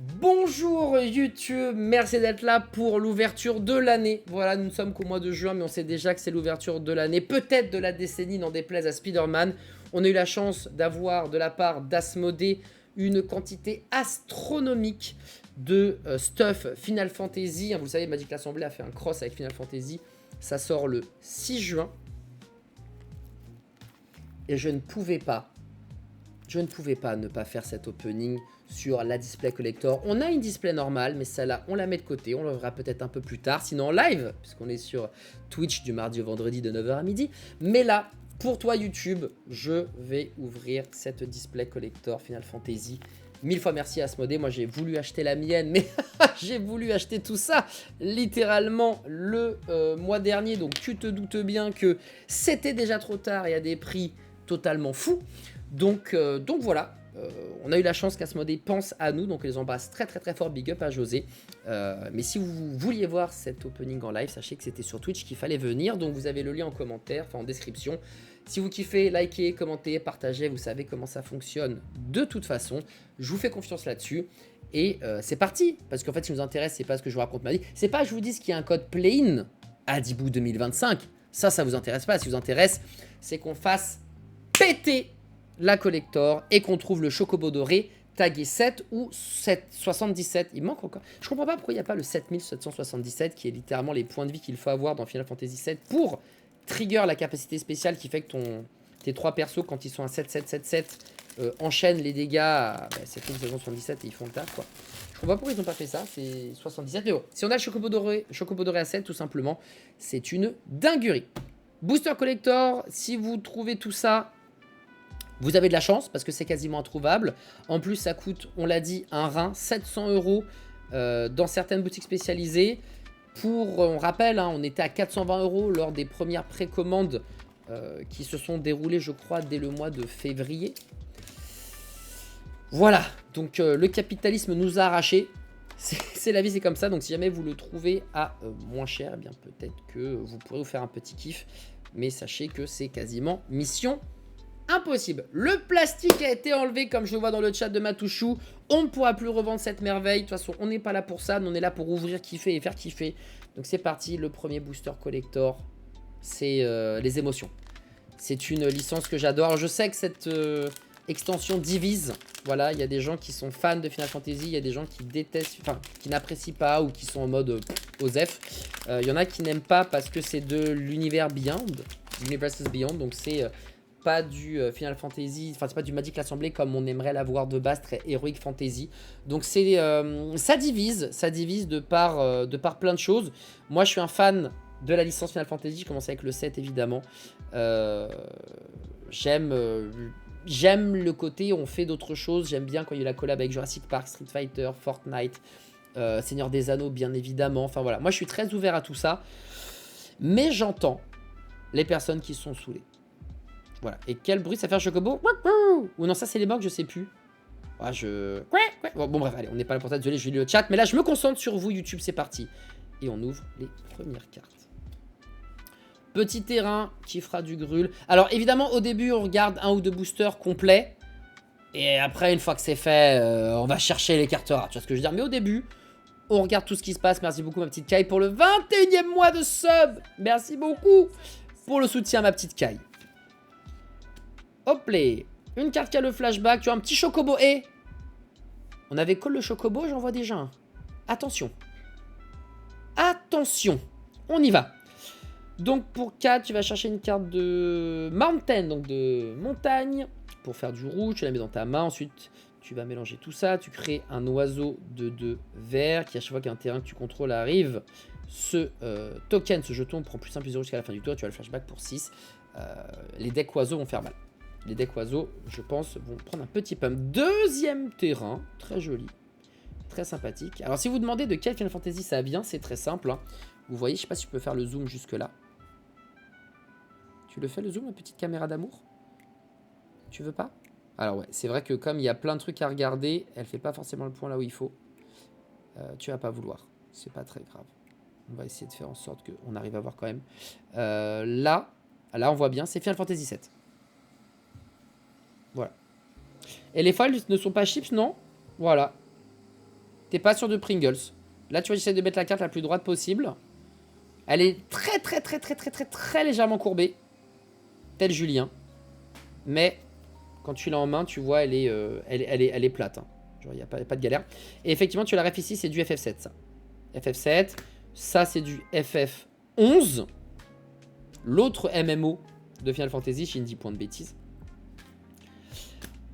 Bonjour YouTube, merci d'être là pour l'ouverture de l'année. Voilà, nous ne sommes qu'au mois de juin, mais on sait déjà que c'est l'ouverture de l'année, peut-être de la décennie, n'en déplaise à Spider-Man. On a eu la chance d'avoir de la part d'Asmodée une quantité astronomique de stuff Final Fantasy. Vous le savez, Magic l'Assemblée a fait un cross avec Final Fantasy. Ça sort le 6 juin. Et je ne pouvais pas ne pas faire cet opening sur la display collector. On a une display normale, mais celle-là, on la met de côté. On la verra peut-être un peu plus tard, sinon en live, puisqu'on est sur Twitch du mardi au vendredi de 9h à midi. Mais là, pour toi YouTube, je vais ouvrir cette display collector Final Fantasy. Mille fois merci à Asmodée. Moi, j'ai voulu acheter la mienne, mais j'ai voulu acheter tout ça littéralement le mois dernier. Donc, tu te doutes bien que c'était déjà trop tard et à des prix totalement fous. Donc voilà, on a eu la chance qu'Asmodée pense à nous, donc on les embrasse très très très fort, big up à José. Mais si vous vouliez voir cet opening en live, sachez que c'était sur Twitch qu'il fallait venir, donc vous avez le lien en commentaire, enfin en description. Si vous kiffez, likez, commentez, partagez, vous savez comment ça fonctionne de toute façon. Je vous fais confiance là-dessus. Et c'est parti, parce qu'en fait, ce qui nous intéresse, c'est pas ce que je vous raconte ma vie. C'est pas je vous dis qu'il y a un code play-in à Dibou 2025. Ça vous intéresse pas. Ce qui vous intéresse, c'est qu'on fasse péter la collector et qu'on trouve le chocobo doré tagué 7 ou 777. Il manque encore. Je comprends pas pourquoi il n'y a pas le 7777 qui est littéralement les points de vie qu'il faut avoir dans Final Fantasy 7 pour trigger la capacité spéciale qui fait que tes trois persos, quand ils sont à 7777, enchaînent les dégâts à 7777 et ils font le taf, quoi. Je comprends pas pourquoi ils n'ont pas fait ça, c'est 77. Mais bon, si on a le chocobo doré à 7, tout simplement, c'est une dinguerie. Booster collector, si vous trouvez tout ça, vous avez de la chance parce que c'est quasiment introuvable. En plus, ça coûte, on l'a dit, un rein, 700 € dans certaines boutiques spécialisées. On rappelle, hein, on était à 420 € lors des premières précommandes qui se sont déroulées, je crois, dès le mois de février. Voilà, donc le capitalisme nous a arrachés. C'est la vie, c'est comme ça. Donc si jamais vous le trouvez à moins cher, eh bien peut-être que vous pourrez vous faire un petit kiff. Mais sachez que c'est quasiment mission impossible. Le plastique a été enlevé, comme je le vois dans le chat de Matouchou. On ne pourra plus revendre cette merveille. De toute façon, on n'est pas là pour ça. On est là pour ouvrir, kiffer et faire kiffer. Donc c'est parti, le premier booster collector, c'est les émotions. C'est une licence que j'adore. Je sais que cette extension divise. Voilà, il y a des gens qui sont fans de Final Fantasy, il y a des gens qui détestent, enfin, qui n'apprécient pas ou qui sont en mode OSEF. Il y en a qui n'aiment pas parce que c'est de l'univers Beyond, Universes Beyond, donc c'est pas du Final Fantasy, enfin c'est pas du Magic l'Assemblée comme on aimerait l'avoir de base, très Heroic Fantasy. Donc c'est ça divise de par plein de choses. Moi je suis un fan de la licence Final Fantasy, je commence avec le 7 évidemment. J'aime le côté on fait d'autres choses, j'aime bien quand il y a eu la collab avec Jurassic Park, Street Fighter, Fortnite, Seigneur des Anneaux bien évidemment. Enfin voilà, moi je suis très ouvert à tout ça. Mais j'entends les personnes qui sont saoulées. Voilà. Et quel bruit ça fait un chocobo? Ou non, ça c'est les bugs, je sais plus. Ah, bon, bref, allez, on n'est pas là pour ça. Désolé, je lis le chat. Mais là, je me concentre sur vous, YouTube, c'est parti. Et on ouvre les premières cartes. Petit terrain qui fera du grul. Alors, évidemment, au début, on regarde un ou deux boosters complets. Et après, une fois que c'est fait, on va chercher les cartes rares. Tu vois ce que je veux dire? Mais au début, on regarde tout ce qui se passe. Merci beaucoup, ma petite Kai, pour le 21e mois de sub. Merci beaucoup pour le soutien, ma petite Kai. Hop là, une carte qui a le flashback, tu as un petit chocobo. Et on avait call le chocobo, j'en vois déjà un. Attention. Attention. On y va. Donc pour 4, tu vas chercher une carte de mountain, donc de montagne. Pour faire du rouge, tu la mets dans ta main. Ensuite, tu vas mélanger tout ça. Tu crées un oiseau de 2 verts qui, à chaque fois qu'un terrain que tu contrôles arrive, ce token, ce jeton prend plus 1 plus 0 jusqu'à la fin du tour. Tu as le flashback pour 6. Les decks oiseaux vont faire mal. Les decks oiseaux, je pense, vont prendre un petit pump. Deuxième terrain, très joli, très sympathique. Alors, si vous demandez de quel Final Fantasy ça vient, c'est très simple. Hein. Vous voyez, je sais pas si je peux faire le zoom jusque là. Tu le fais le zoom, la petite caméra d'amour? Tu veux pas? Alors ouais, c'est vrai que comme il y a plein de trucs à regarder, elle fait pas forcément le point là où il faut. Tu vas pas vouloir, c'est pas très grave. On va essayer de faire en sorte qu'on arrive à voir quand même. Là, on voit bien, c'est Final Fantasy 7. Voilà. Et les foils ne sont pas chips, non? Voilà. t'es pas sûr de Pringles. Là, tu vois, j'essaie de mettre la carte la plus droite possible. Elle est très légèrement courbée. Tel Julien. Mais quand tu l'as en main, tu vois, elle est plate. Hein. Genre, il n'y a pas de galère. Et effectivement, tu la ref ici, c'est du FF7, ça. FF7. Ça, c'est du FF11. L'autre MMO de Final Fantasy, je dis point de bêtises.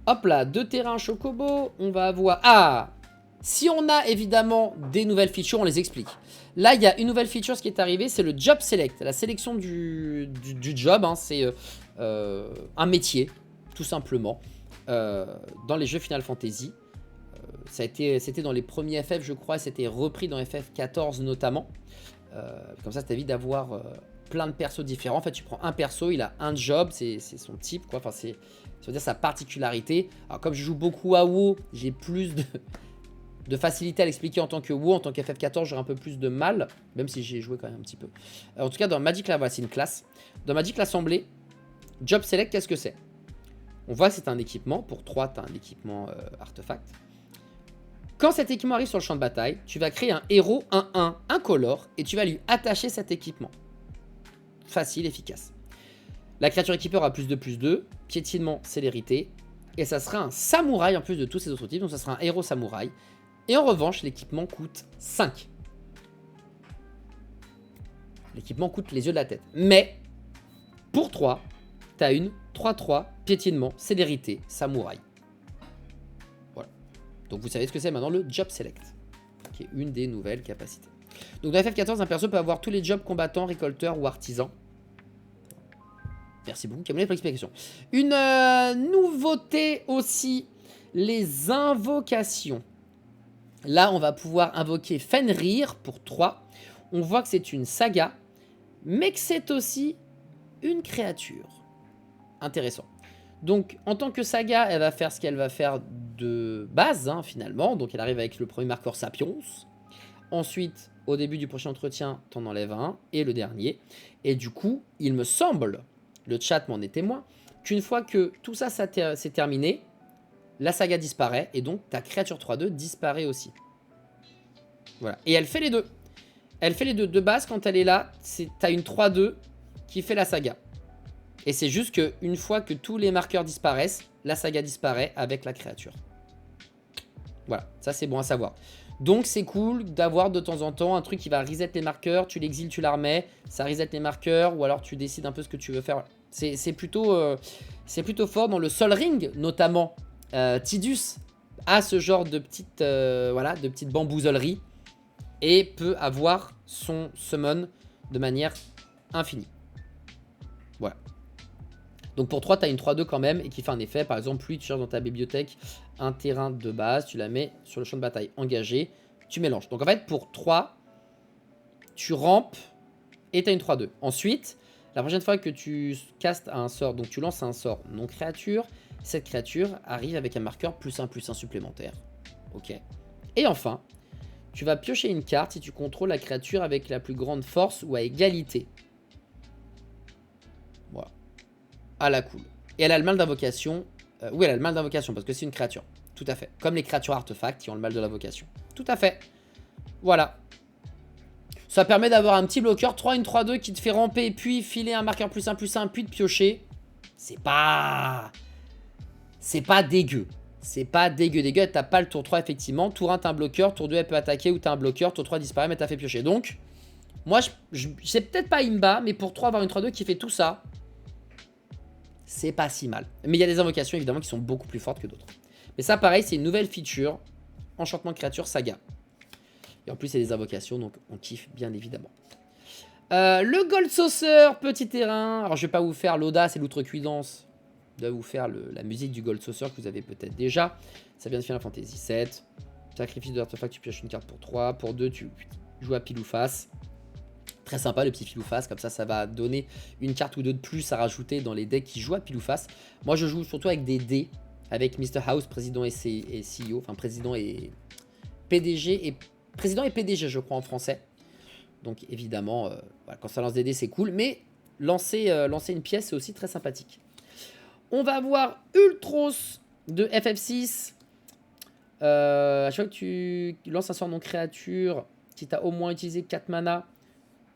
Hop là, 2 terrains chocobo. On va avoir... Ah! Si on a évidemment des nouvelles features, on les explique. Là, il y a une nouvelle feature qui est arrivée, c'est le Job Select. La sélection du job, hein, c'est un métier, tout simplement, dans les jeux Final Fantasy. C'était dans les premiers FF, je crois, c'était repris dans FF14 notamment. Comme ça t'évite d'avoir plein de persos différents. En fait, tu prends un perso, il a un job, c'est son type, quoi. Enfin, ça veut dire sa particularité. Alors, comme je joue beaucoup à WoW, j'ai plus de facilité à l'expliquer en tant que WoW. En tant qu'FF14, j'aurais un peu plus de mal, même si j'ai joué quand même un petit peu. En tout cas, dans Magic, là, voilà, c'est une classe. Dans Magic l'Assemblée, Job Select, qu'est-ce que c'est? On voit que c'est un équipement. Pour 3, tu as un équipement artefact. Quand cet équipement arrive sur le champ de bataille, tu vas créer un héros 1-1 incolore et tu vas lui attacher cet équipement. Facile, efficace. La créature équipée aura +2/+2, piétinement, célérité, et ça sera un samouraï en plus de tous ces autres types, donc ça sera un héros samouraï. Et en revanche, l'équipement coûte 5. L'équipement coûte les yeux de la tête. Mais, pour 3, tu as une 3-3, piétinement, célérité, samouraï. Voilà. Donc vous savez ce que c'est maintenant le Job Select, qui est une des nouvelles capacités. Donc dans FF14, un perso peut avoir tous les jobs combattants, récolteurs ou artisans. Merci beaucoup Camille pour l'explication. Une nouveauté aussi, les invocations. Là, on va pouvoir invoquer Fenrir pour 3. On voit que c'est une saga, mais que c'est aussi une créature. Intéressant. Donc, en tant que saga, elle va faire ce qu'elle va faire de base, hein, finalement. Donc, elle arrive avec le premier marqueur Sapiens. Ensuite, au début du prochain entretien, t'en enlèves un. Et le dernier. Et du coup, il me semble, le chat m'en est témoin, qu'une fois que tout ça, c'est terminé, la saga disparaît. Et donc, ta créature 3-2 disparaît aussi. Voilà. Et elle fait les deux. Elle fait les deux. De base, quand elle est là, t'as une 3-2 qui fait la saga. Et c'est juste qu'une fois que tous les marqueurs disparaissent, la saga disparaît avec la créature. Voilà, ça c'est bon à savoir. Donc c'est cool d'avoir de temps en temps un truc qui va reset les marqueurs, tu l'exiles, tu la remets, ça reset les marqueurs, ou alors tu décides un peu ce que tu veux faire. C'est plutôt fort dans le Sol Ring, notamment. Tidus a ce genre de petites bambouselleries et peut avoir son summon de manière infinie. Voilà. Donc pour 3, tu as une 3-2 quand même et qui fait un effet. Par exemple, lui, tu cherches dans ta bibliothèque un terrain de base, tu la mets sur le champ de bataille engagé, tu mélanges. Donc en fait, pour 3, tu rampes et tu as une 3-2. Ensuite, la prochaine fois que tu castes un sort, donc tu lances un sort non créature, cette créature arrive avec un marqueur +1/+1 supplémentaire. Ok. Et enfin, tu vas piocher une carte si tu contrôles la créature avec la plus grande force ou à égalité. Voilà. À la cool. Et elle a le mal d'invocation. Oui, elle a le mal d'invocation parce que c'est une créature. Tout à fait. Comme les créatures artefacts qui ont le mal de l'invocation. Tout à fait. Voilà. Ça permet d'avoir un petit bloqueur 3-1, 3-2 qui te fait ramper, puis filer un marqueur +1/+1, puis de piocher. C'est pas dégueu. C'est pas dégueu. T'as pas le tour 3 effectivement. Tour 1, t'as un bloqueur. Tour 2, elle peut attaquer ou t'as un bloqueur. Tour 3 disparaît, mais t'as fait piocher. Donc, moi, c'est peut-être pas imba, mais pour 3 avoir une 3-2 qui fait tout ça, c'est pas si mal. Mais il y a des invocations évidemment qui sont beaucoup plus fortes que d'autres. Mais ça, pareil, c'est une nouvelle feature. Enchantement de créature saga. Et en plus, c'est des invocations, donc on kiffe bien évidemment. Le Gold Saucer, petit terrain. Alors, je vais pas vous faire l'audace et l'outrecuidance de vous faire la musique du Gold Saucer que vous avez peut-être déjà. Ça vient de Final Fantasy VII. Sacrifice de l'artefact, tu pioches une carte pour 3. Pour 2, tu joues à pile ou face. Très sympa le petit fil ou face, comme ça va donner une carte ou deux de plus à rajouter dans les decks qui jouent à pile ou face. Moi je joue surtout avec des dés, avec Mr House, président et CEO, enfin président et PDG, président et PDG je crois en français. Donc évidemment, voilà, quand ça lance des dés c'est cool, mais lancer une pièce c'est aussi très sympathique. On va avoir Ultros de FF6. À chaque fois que tu lances un sort non créature, si tu as au moins utilisé 4 mana,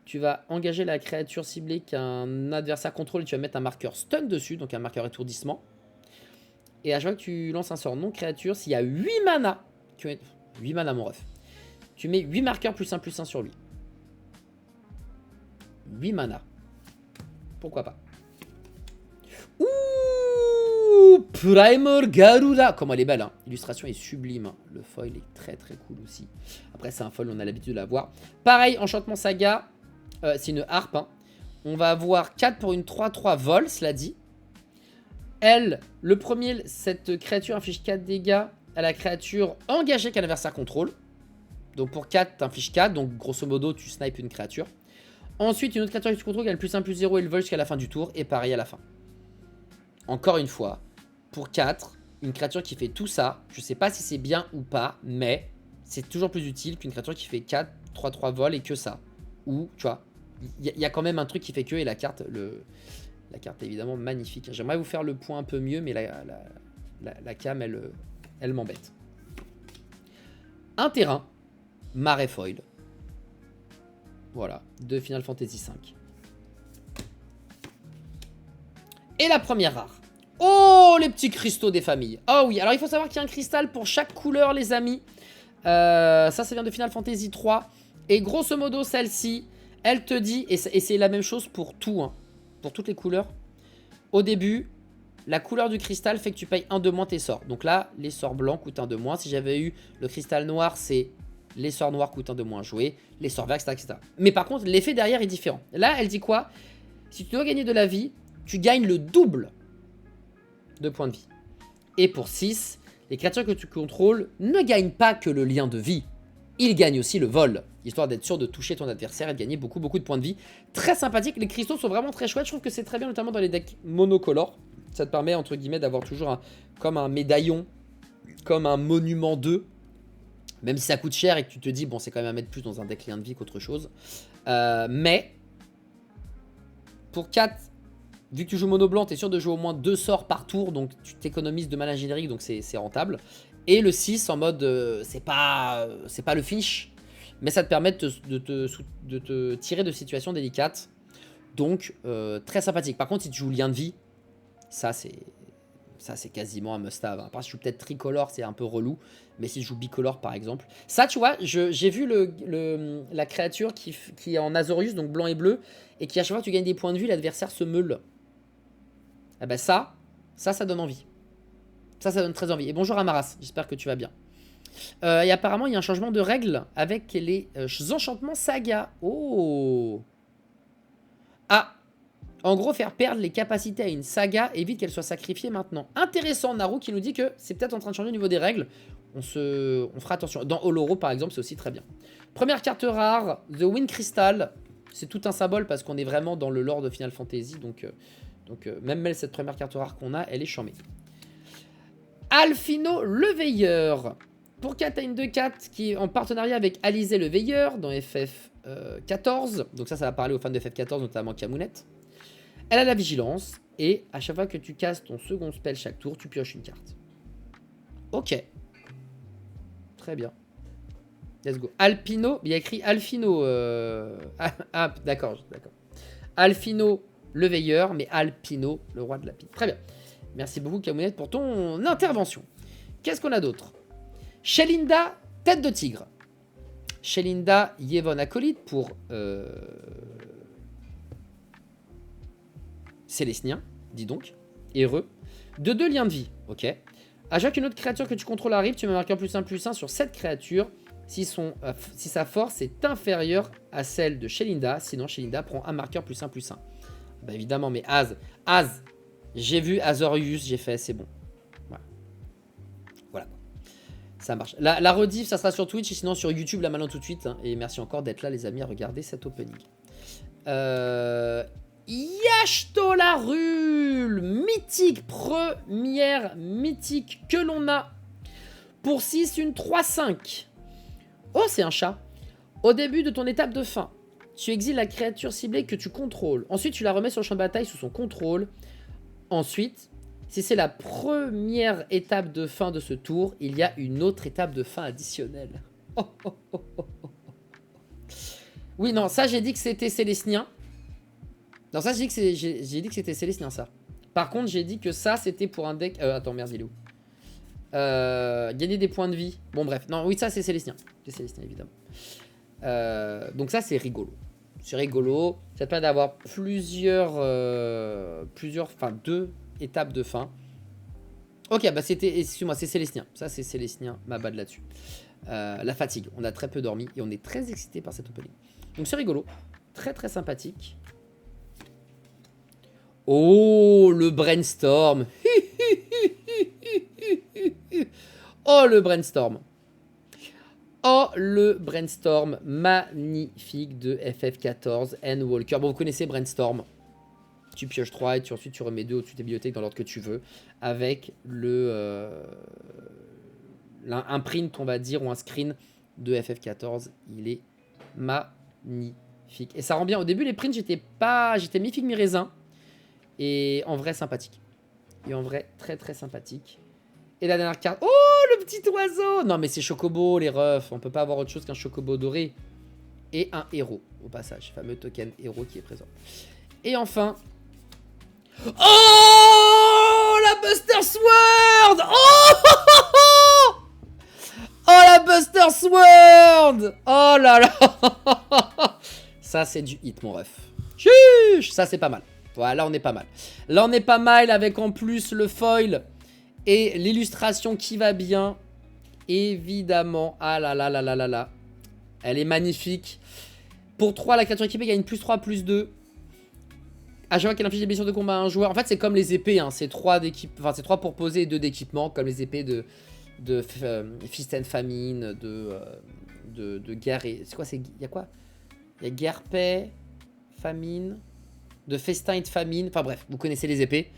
tu vas engager la créature ciblée qu'un adversaire contrôle et tu vas mettre un marqueur stun dessus, donc un marqueur étourdissement. Et à chaque fois que tu lances un sort non créature, s'il y a 8 mana, 8 mana mon ref, tu mets 8 marqueurs +1/+1 sur lui. 8 mana. Pourquoi pas. Ouh, Primal Garuda. Comment elle est belle, hein. L'illustration est sublime, hein. Le foil est très très cool aussi. Après c'est un foil, on a l'habitude de l'avoir. Pareil, enchantement saga, c'est une harpe, hein. On va avoir 4 pour une 3/3 vol, cela dit. Elle, le premier, cette créature inflige 4 dégâts à la créature engagée qu'un adversaire contrôle. Donc pour 4, tu infliges 4, donc grosso modo tu snipes une créature. Ensuite, une autre créature que tu contrôles gagne +1/+0 et le vol jusqu'à la fin du tour, et pareil à la fin. Encore une fois, pour 4, une créature qui fait tout ça, je sais pas si c'est bien ou pas, mais c'est toujours plus utile qu'une créature qui fait 4, 3/3 vol et que ça. Ou, tu vois, il y a quand même un truc qui fait que, et la carte, la carte est évidemment magnifique. J'aimerais vous faire le point un peu mieux, mais la cam, elle m'embête. Un terrain, Marais Foil. Voilà, de Final Fantasy V. Et la première rare. Oh, les petits cristaux des familles. Oh oui, alors il faut savoir qu'il y a un cristal pour chaque couleur, les amis. Ça vient de Final Fantasy 3. Et grosso modo, celle-ci, elle te dit, et c'est la même chose pour tout, hein, pour toutes les couleurs. Au début, la couleur du cristal fait que tu payes 1 de moins tes sorts. Donc là, les sorts blancs coûtent 1 de moins. Si j'avais eu le cristal noir, c'est les sorts noirs coûtent 1 de moins jouer, les sorts verts, etc., etc. Mais par contre, l'effet derrière est différent. Là, elle dit quoi? Si tu dois gagner de la vie, tu gagnes le double de points de vie. Et pour 6, les créatures que tu contrôles ne gagnent pas que le lien de vie. Ils gagnent aussi le vol, histoire d'être sûr de toucher ton adversaire et de gagner beaucoup de points de vie. Très sympathique, les cristaux sont vraiment très chouettes. Je trouve que c'est très bien, notamment dans les decks monocolores. Ça te permet, entre guillemets, d'avoir toujours comme un médaillon, comme un monument 2. Même si ça coûte cher et que tu te dis, bon, c'est quand même à mettre plus dans un deck lien de vie qu'autre chose. Mais, pour 4, vu que tu joues mono blanc, tu es sûr de jouer au moins 2 sorts par tour, donc tu t'économises de mana générique, donc c'est rentable. Et le 6 en mode, c'est pas le finish, mais ça te permet de te tirer de situations délicates. Donc, très sympathique. Par contre, si tu joues lien de vie, ça c'est quasiment un must-have. Après, si je joue peut-être tricolore, c'est un peu relou. Mais si je joue bicolore, par exemple. Ça, tu vois, j'ai vu la créature qui est en Azorius, donc blanc et bleu, et qui, à chaque fois que tu gagnes des points de vue, l'adversaire se meule. Ah ben ça donne envie. Ça donne très envie. Et bonjour Amaras, j'espère que tu vas bien. Et apparemment, il y a un changement de règle avec les enchantements saga. Oh. Ah. En gros, faire perdre les capacités à une saga évite qu'elle soit sacrifiée maintenant. Intéressant, Naru qui nous dit que c'est peut-être en train de changer au niveau des règles. On fera attention. Dans Oloro, par exemple, c'est aussi très bien. Première carte rare, The Wind Crystal. C'est tout un symbole parce qu'on est vraiment dans le lore de Final Fantasy. Donc même cette première carte rare qu'on a, elle est charmée. Alphino le Veilleur. Pour 4 à une 2-4 qui est en partenariat avec Alizé le Veilleur dans FF14. Donc ça va parler aux fans de FF14, notamment Camounette. Elle a la vigilance, et à chaque fois que tu casses ton second spell chaque tour, tu pioches une carte. Ok. Très bien. Let's go. Alpino, il y a écrit Alphino. Ah, d'accord. Alphino, le veilleur, mais Alpino, le roi de la pile. Très bien. Merci beaucoup, Camounette, pour ton intervention. Qu'est-ce qu'on a d'autre? Shelinda, tête de tigre. Shelinda, Yevon acolyte pour... Célestien, dis donc, heureux. De 2 liens de vie, ok. À chaque une autre créature que tu contrôles arrive, tu mets marqueur +1/+1 sur cette créature si sa force est inférieure à celle de Shelinda. Sinon, Shelinda prend un marqueur +1/+1. Bah évidemment, mais Az, j'ai vu Azorius, j'ai fait, c'est bon. Voilà. Ça marche. La rediff, ça sera sur Twitch et sinon sur YouTube, là maintenant tout de suite. Hein. Et merci encore d'être là, les amis, à regarder cet opening. Yashtolarul, mythique, première mythique que l'on a. Pour 6, une 3/5. Oh, c'est un chat. Au début de ton étape de fin, tu exiles la créature ciblée que tu contrôles. Ensuite, tu la remets sur le champ de bataille sous son contrôle. Ensuite, Si c'est la première étape de fin de ce tour, il y a une autre étape de fin additionnelle. Oh, oh, oh, oh, oh. Oui, non, ça j'ai dit que c'était Célestinien. Non, ça j'ai dit que c'était Célestinien, ça. Par contre, j'ai dit que ça c'était pour un deck... attends, merde, il est où gagner des points de vie. Bon, bref. Non, oui, ça c'est Célestinien. C'est Célestinien, évidemment. Donc ça, c'est rigolo. C'est rigolo. Ça te permet d'avoir enfin, 2 étapes de fin. Ok, bah c'était... Excuse-moi, c'est Célestinien. Ça, c'est Célestinien. Ma bad là-dessus. La fatigue. On a très peu dormi et on est très excité par cette opening. Donc c'est rigolo. Très, très sympathique. Oh, le brainstorm. Oh, le brainstorm. Oh, le brainstorm magnifique de FF14 N Walker. Bon, vous connaissez brainstorm. Tu pioches 3 et ensuite tu remets 2 au-dessus de tes bibliothèques dans l'ordre que tu veux. Avec un print, on va dire, ou un screen de FF14. Il est magnifique. Et ça rend bien. Au début, les prints, j'étais mi-figue, mi-raisin. Et en vrai, sympathique. Et en vrai, très très sympathique. Et la dernière carte. Oh, le petit oiseau! Non, mais c'est Chocobo, les refs. On peut pas avoir autre chose qu'un Chocobo doré. Et un héros, au passage. Fameux token héros qui est présent. Et enfin... Oh, la Buster Sword! Oh, oh, la Buster Sword! Oh là là! Ça, c'est du hit, mon ref. Chuch! Ça, c'est pas mal. Voilà, là, on est pas mal. Là, on est pas mal avec en plus le foil et l'illustration qui va bien. Évidemment. Ah là là là là là là. Elle est magnifique. Pour 3, la créature équipée gagne plus 3, plus 2. À chaque fois qu'elle inflige des blessures de combat à un joueur. En fait, c'est comme les épées. Hein. C'est 3 pour poser et 2 d'équipement. Comme les épées de Fist and Famine, de guerre et... C'est quoi? Il y a quoi? Il y a guerre, paix, famine, de festin et de famine. Enfin bref, vous connaissez les épées.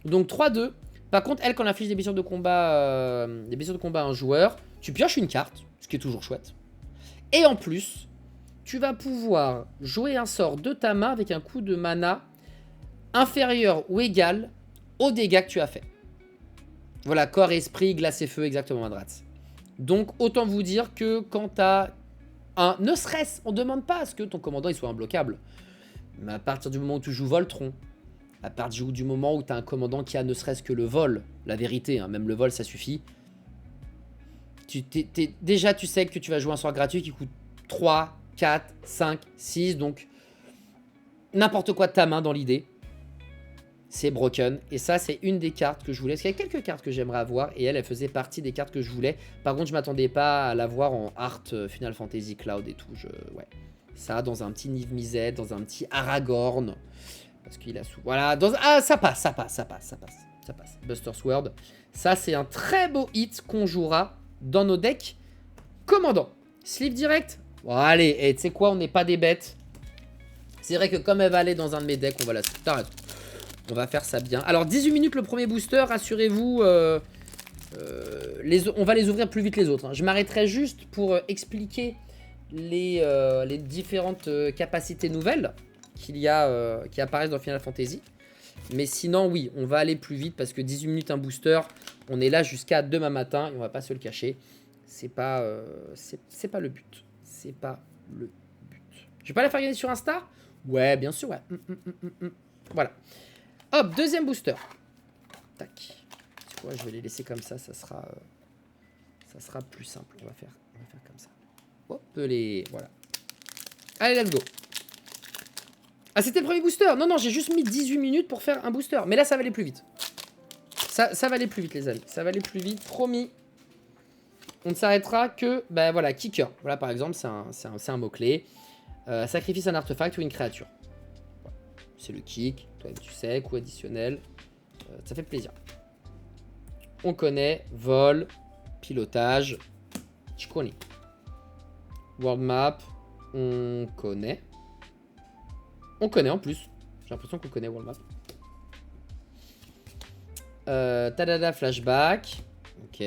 Donc 3-2. Par contre, elle, quand elle inflige des blessures de combat, à un joueur, tu pioches une carte, ce qui est toujours chouette. Et en plus, tu vas pouvoir jouer un sort de ta main avec un coût de mana inférieur ou égal aux dégâts que tu as fait. Voilà, corps, esprit, glace et feu, exactement, Madrats. Donc, autant vous dire que quand tu as un... Ne serait-ce, on ne demande pas à ce que ton commandant il soit imbloquable. Mais à partir du moment où tu joues Voltron, à partir du moment où tu as un commandant qui a ne serait-ce que le vol, la vérité, hein, même le vol ça suffit, déjà tu sais que tu vas jouer un sort gratuit qui coûte 3, 4, 5, 6, donc n'importe quoi de ta main dans l'idée, c'est broken. Et ça c'est une des cartes que je voulais, parce qu'il y a quelques cartes que j'aimerais avoir, et elle faisait partie des cartes que je voulais. Par contre je m'attendais pas à l'avoir en Art Final Fantasy Cloud et tout, ouais. Ça dans un petit Niv Mizzet, dans un petit Aragorn. Parce qu'il a sous... Voilà, ah, ça passe. Buster Sword. Ça, c'est un très beau hit qu'on jouera dans nos decks commandant. Sleeve direct. Bon, allez, et tu sais quoi, on n'est pas des bêtes. C'est vrai que comme elle va aller dans un de mes decks, on va la... T'arrêtes. On va faire ça bien. Alors, 18 minutes le premier booster, rassurez-vous. On va les ouvrir plus vite les autres. Hein. Je m'arrêterai juste pour expliquer les différentes capacités nouvelles qu'il y a, qui apparaissent dans Final Fantasy. Mais sinon, oui, on va aller plus vite parce que 18 minutes un booster, on est là jusqu'à demain matin et on va pas se le cacher. C'est pas le but. C'est pas le but. Je vais pas la faire gagner sur Insta? Ouais, bien sûr, ouais. Voilà. Hop, deuxième booster. Tac. Tu vois, je vais les laisser comme ça, ça sera plus simple. On va faire comme ça. Hop, voilà. Allez, let's go. Ah, c'était le premier booster. Non, j'ai juste mis 18 minutes pour faire un booster. Mais là, ça va aller plus vite. Ça va aller plus vite, les amis. Ça va aller plus vite, promis. On ne s'arrêtera que, ben voilà, kicker. Voilà, par exemple, c'est un mot-clé. Sacrifice un artefact ou une créature. Voilà. C'est le kick. Toi, tu sais, coup additionnel. Ça fait plaisir. On connaît. Vol. Pilotage. Je connais. World Map. On connaît. On connaît en plus. J'ai l'impression qu'on connaît World Map. Tadada flashback. Ok.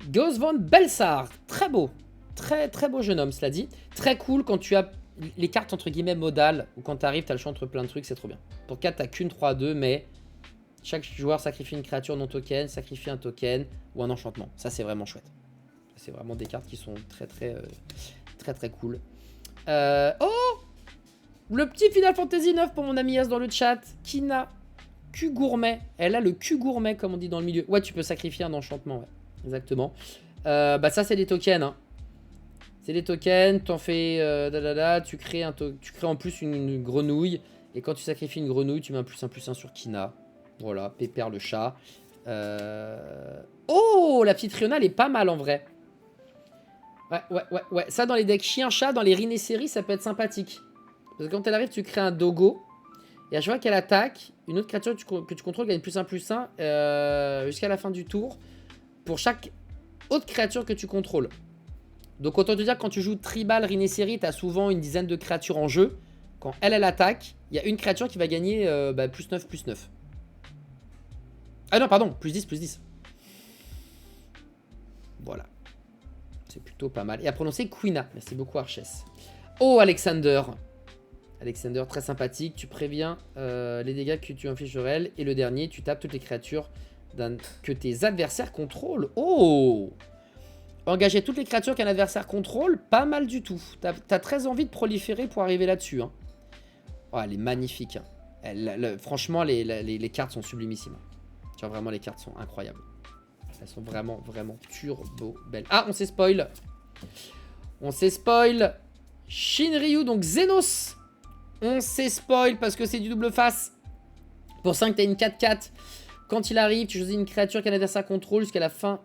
Ghost von Belsar. Très beau. Très très beau jeune homme, cela dit. Très cool quand tu as les cartes entre guillemets modales. Ou quand tu arrives, tu as le choix entre plein de trucs, c'est trop bien. Pour 4, tu n'as qu'une 3-2, mais Chaque joueur sacrifie une créature non token, sacrifie un token ou un enchantement. Ça, c'est vraiment chouette. C'est vraiment des cartes qui sont très cool. Oh, le petit Final Fantasy 9 pour mon ami As dans le chat. Kina, cul gourmet. Elle a le cul gourmet, comme on dit dans le milieu. Ouais, tu peux sacrifier un enchantement, ouais. Exactement. Bah ça, c'est des tokens, hein. C'est des tokens, t'en fais... tu crées en plus une grenouille. Et quand tu sacrifies une grenouille, tu mets un +1/+1 sur Kina. Voilà, Pépère le chat. Oh, la petite Riona, elle est pas mal en vrai. Ouais. Ça, dans les decks chien-chat, dans les Rinneseries, ça peut être sympathique. Parce que quand elle arrive, tu crées un dogo. Et à chaque fois qu'elle attaque, une autre créature que tu contrôles gagne +1/+1 jusqu'à la fin du tour. Pour chaque autre créature que tu contrôles. Donc autant te dire que quand tu joues Tribal Rinneseries, tu as souvent une dizaine de créatures en jeu. Quand elle attaque, il y a une créature qui va gagner +9/+9. Ah non, pardon, +10/+10. Voilà. C'est plutôt pas mal. Et à prononcer Quina. Merci beaucoup, Archès. Oh, Alexander. Alexander, très sympathique. Tu préviens les dégâts que tu infliges sur elle. Et le dernier, tu tapes toutes les créatures que tes adversaires contrôlent. Oh! Engager toutes les créatures qu'un adversaire contrôle, pas mal du tout. T'as très envie de proliférer pour arriver là-dessus. Hein. Oh, elle est magnifique. Hein. Franchement, les cartes sont sublimissimes. Tu vois, vraiment, les cartes sont incroyables. Elles sont vraiment turbo belles. Ah, on s'est spoil. On s'est spoil. Shinryu, donc Xenos. On s'est spoil parce que c'est du double face. Pour 5, t'as une 4/4. Quand il arrive, tu choisis une créature qu'un adversaire contrôle jusqu'à la fin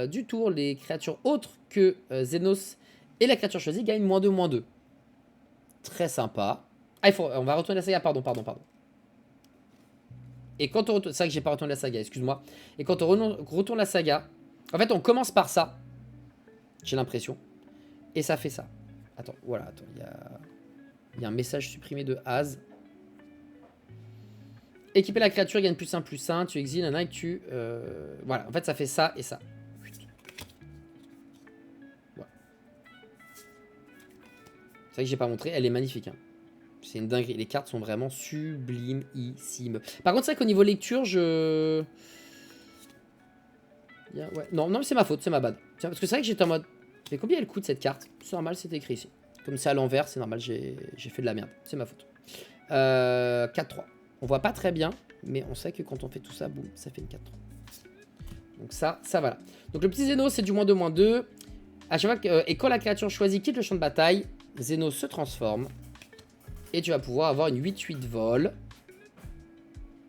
du tour. Les créatures autres que Xenos et la créature choisie gagnent -2/-2. Très sympa. Ah, on va retourner la saga, pardon. Et quand on retourne... C'est vrai que j'ai pas retourné la saga, excuse-moi. Et quand on retourne la saga... En fait, on commence par ça. J'ai l'impression. Et ça fait ça. Attends, voilà, attends. Il y a un message supprimé de Az. Équiper la créature, gagne +1/+1. Tu exiles un et tu... Voilà, en fait, ça fait ça et ça. Voilà. C'est vrai que j'ai pas montré. Elle est magnifique, hein. C'est une dinguerie. Les cartes sont vraiment sublimissimes. Par contre, c'est vrai qu'au niveau lecture, je... Ouais. Non, mais c'est ma faute, c'est ma bad. Parce que c'est vrai que j'étais en mode... Mais combien elle coûte cette carte? C'est normal, c'est écrit ici. Comme c'est à l'envers, c'est normal, j'ai fait de la merde. C'est ma faute. 4-3. On voit pas très bien, mais on sait que quand on fait tout ça, boum, ça fait une 4-3. Donc ça voilà. Donc le petit Xeno, c'est du -2/-2. À chaque fois que... Et quand la créature choisie quitte le champ de bataille, Xeno se transforme. Et tu vas pouvoir avoir une 8/8 vol.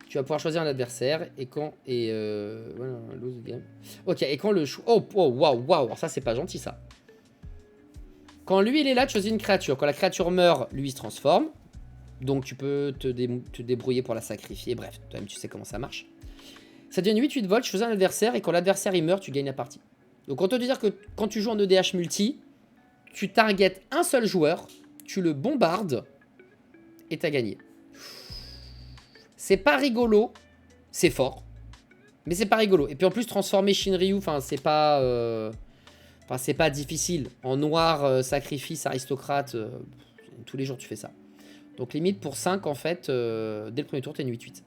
Tu vas pouvoir choisir un adversaire. Et quand... voilà, lose game. Ok, et quand le... Oh, waouh. Alors ça, c'est pas gentil, ça. Quand lui, il est là, tu choisis une créature. Quand la créature meurt, lui, il se transforme. Donc, tu peux te débrouiller pour la sacrifier. Bref, toi-même, tu sais comment ça marche. Ça devient une 8/8 vol. Tu choisis un adversaire. Et quand l'adversaire, il meurt, tu gagnes la partie. Donc, on te dire que quand tu joues en EDH multi, tu targetes un seul joueur. Tu le bombardes. Et t'as gagné. C'est pas rigolo. C'est fort. Mais c'est pas rigolo. Et puis en plus, transformer Shinryu, c'est pas... c'est pas difficile. En noir, sacrifice, aristocrate, tous les jours tu fais ça. Donc limite pour 5, en fait, dès le premier tour, t'as une 8/8.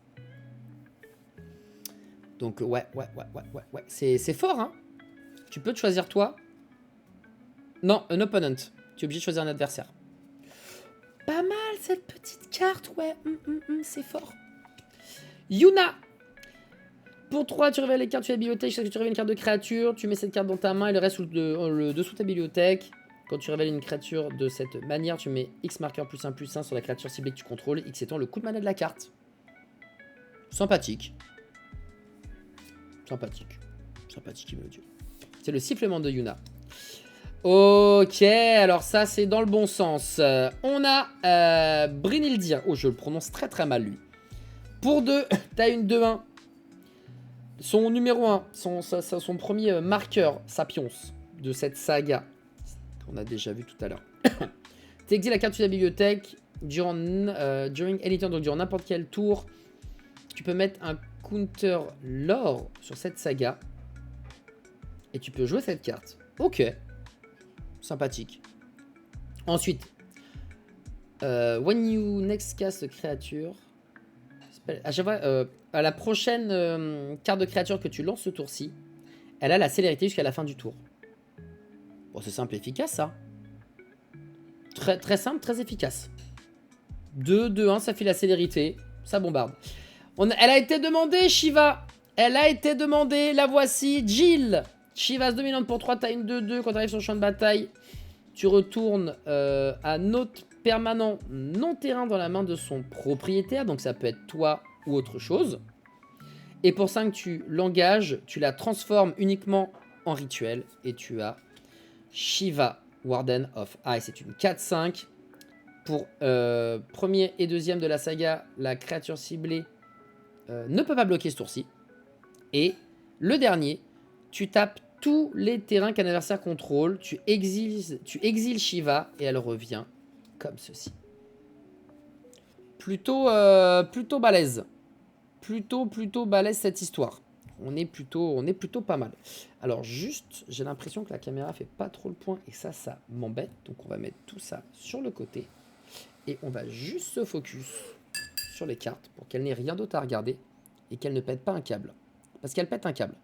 Donc ouais. C'est fort, hein. Tu peux te choisir toi. Non, un opponent. Tu es obligé de choisir un adversaire. Pas mal cette petite carte, ouais. C'est fort. Yuna. Pour 3, tu révèles les cartes de la bibliothèque. Chaque fois que tu révèles une carte de créature, tu mets cette carte dans ta main et le reste le dessous de ta bibliothèque. Quand tu révèles une créature de cette manière, tu mets X marqueur +1/+1 sur la créature ciblée que tu contrôles. X étant le coup de mana de la carte. Sympathique. Sympathique, il me le dit. C'est le sifflement de Yuna. Ok, alors ça c'est dans le bon sens. On a Brynhildir. Oh, je le prononce très mal lui. Pour 2, t'as une 2/1. Son numéro 1, son premier marqueur Sapiens de cette saga, qu'on a déjà vu tout à l'heure. T'exiles la carte de la bibliothèque during any turn, donc durant n'importe quel tour. Tu peux mettre un counter lore sur cette saga. Et tu peux jouer cette carte. Ok. Sympathique. Ensuite, when you next cast a creature, À chaque fois, à la prochaine carte de créature que tu lances ce tour-ci, elle a la célérité jusqu'à la fin du tour. Bon, c'est simple et efficace, ça. Très, très simple, très efficace. 2, 2, 1, ça fait la célérité. Ça bombarde. Elle a été demandée, Shiva. Elle a été demandée. La voici. Jill. Shiva's dominante pour 3, t'as une 2-2. Quand tu arrives sur le champ de bataille, tu retournes à note permanent non-terrain dans la main de son propriétaire. Donc ça peut être toi ou autre chose. Et pour 5, tu l'engages. Tu la transformes uniquement en rituel. Et tu as Shiva, Warden of Ice. C'est une 4-5. Pour premier et deuxième de la saga, la créature ciblée ne peut pas bloquer ce tour-ci. Et le dernier, tu tapes tous les terrains qu'un adversaire contrôle, tu exiles Shiva et elle revient comme ceci. Plutôt balèze. Plutôt balèze cette histoire. On est plutôt pas mal. Alors juste, j'ai l'impression que la caméra fait pas trop le point et ça m'embête. Donc on va mettre tout ça sur le côté. Et on va juste se focus sur les cartes pour qu'elle n'ait rien d'autre à regarder et qu'elle ne pète pas un câble. Parce qu'elle pète un câble.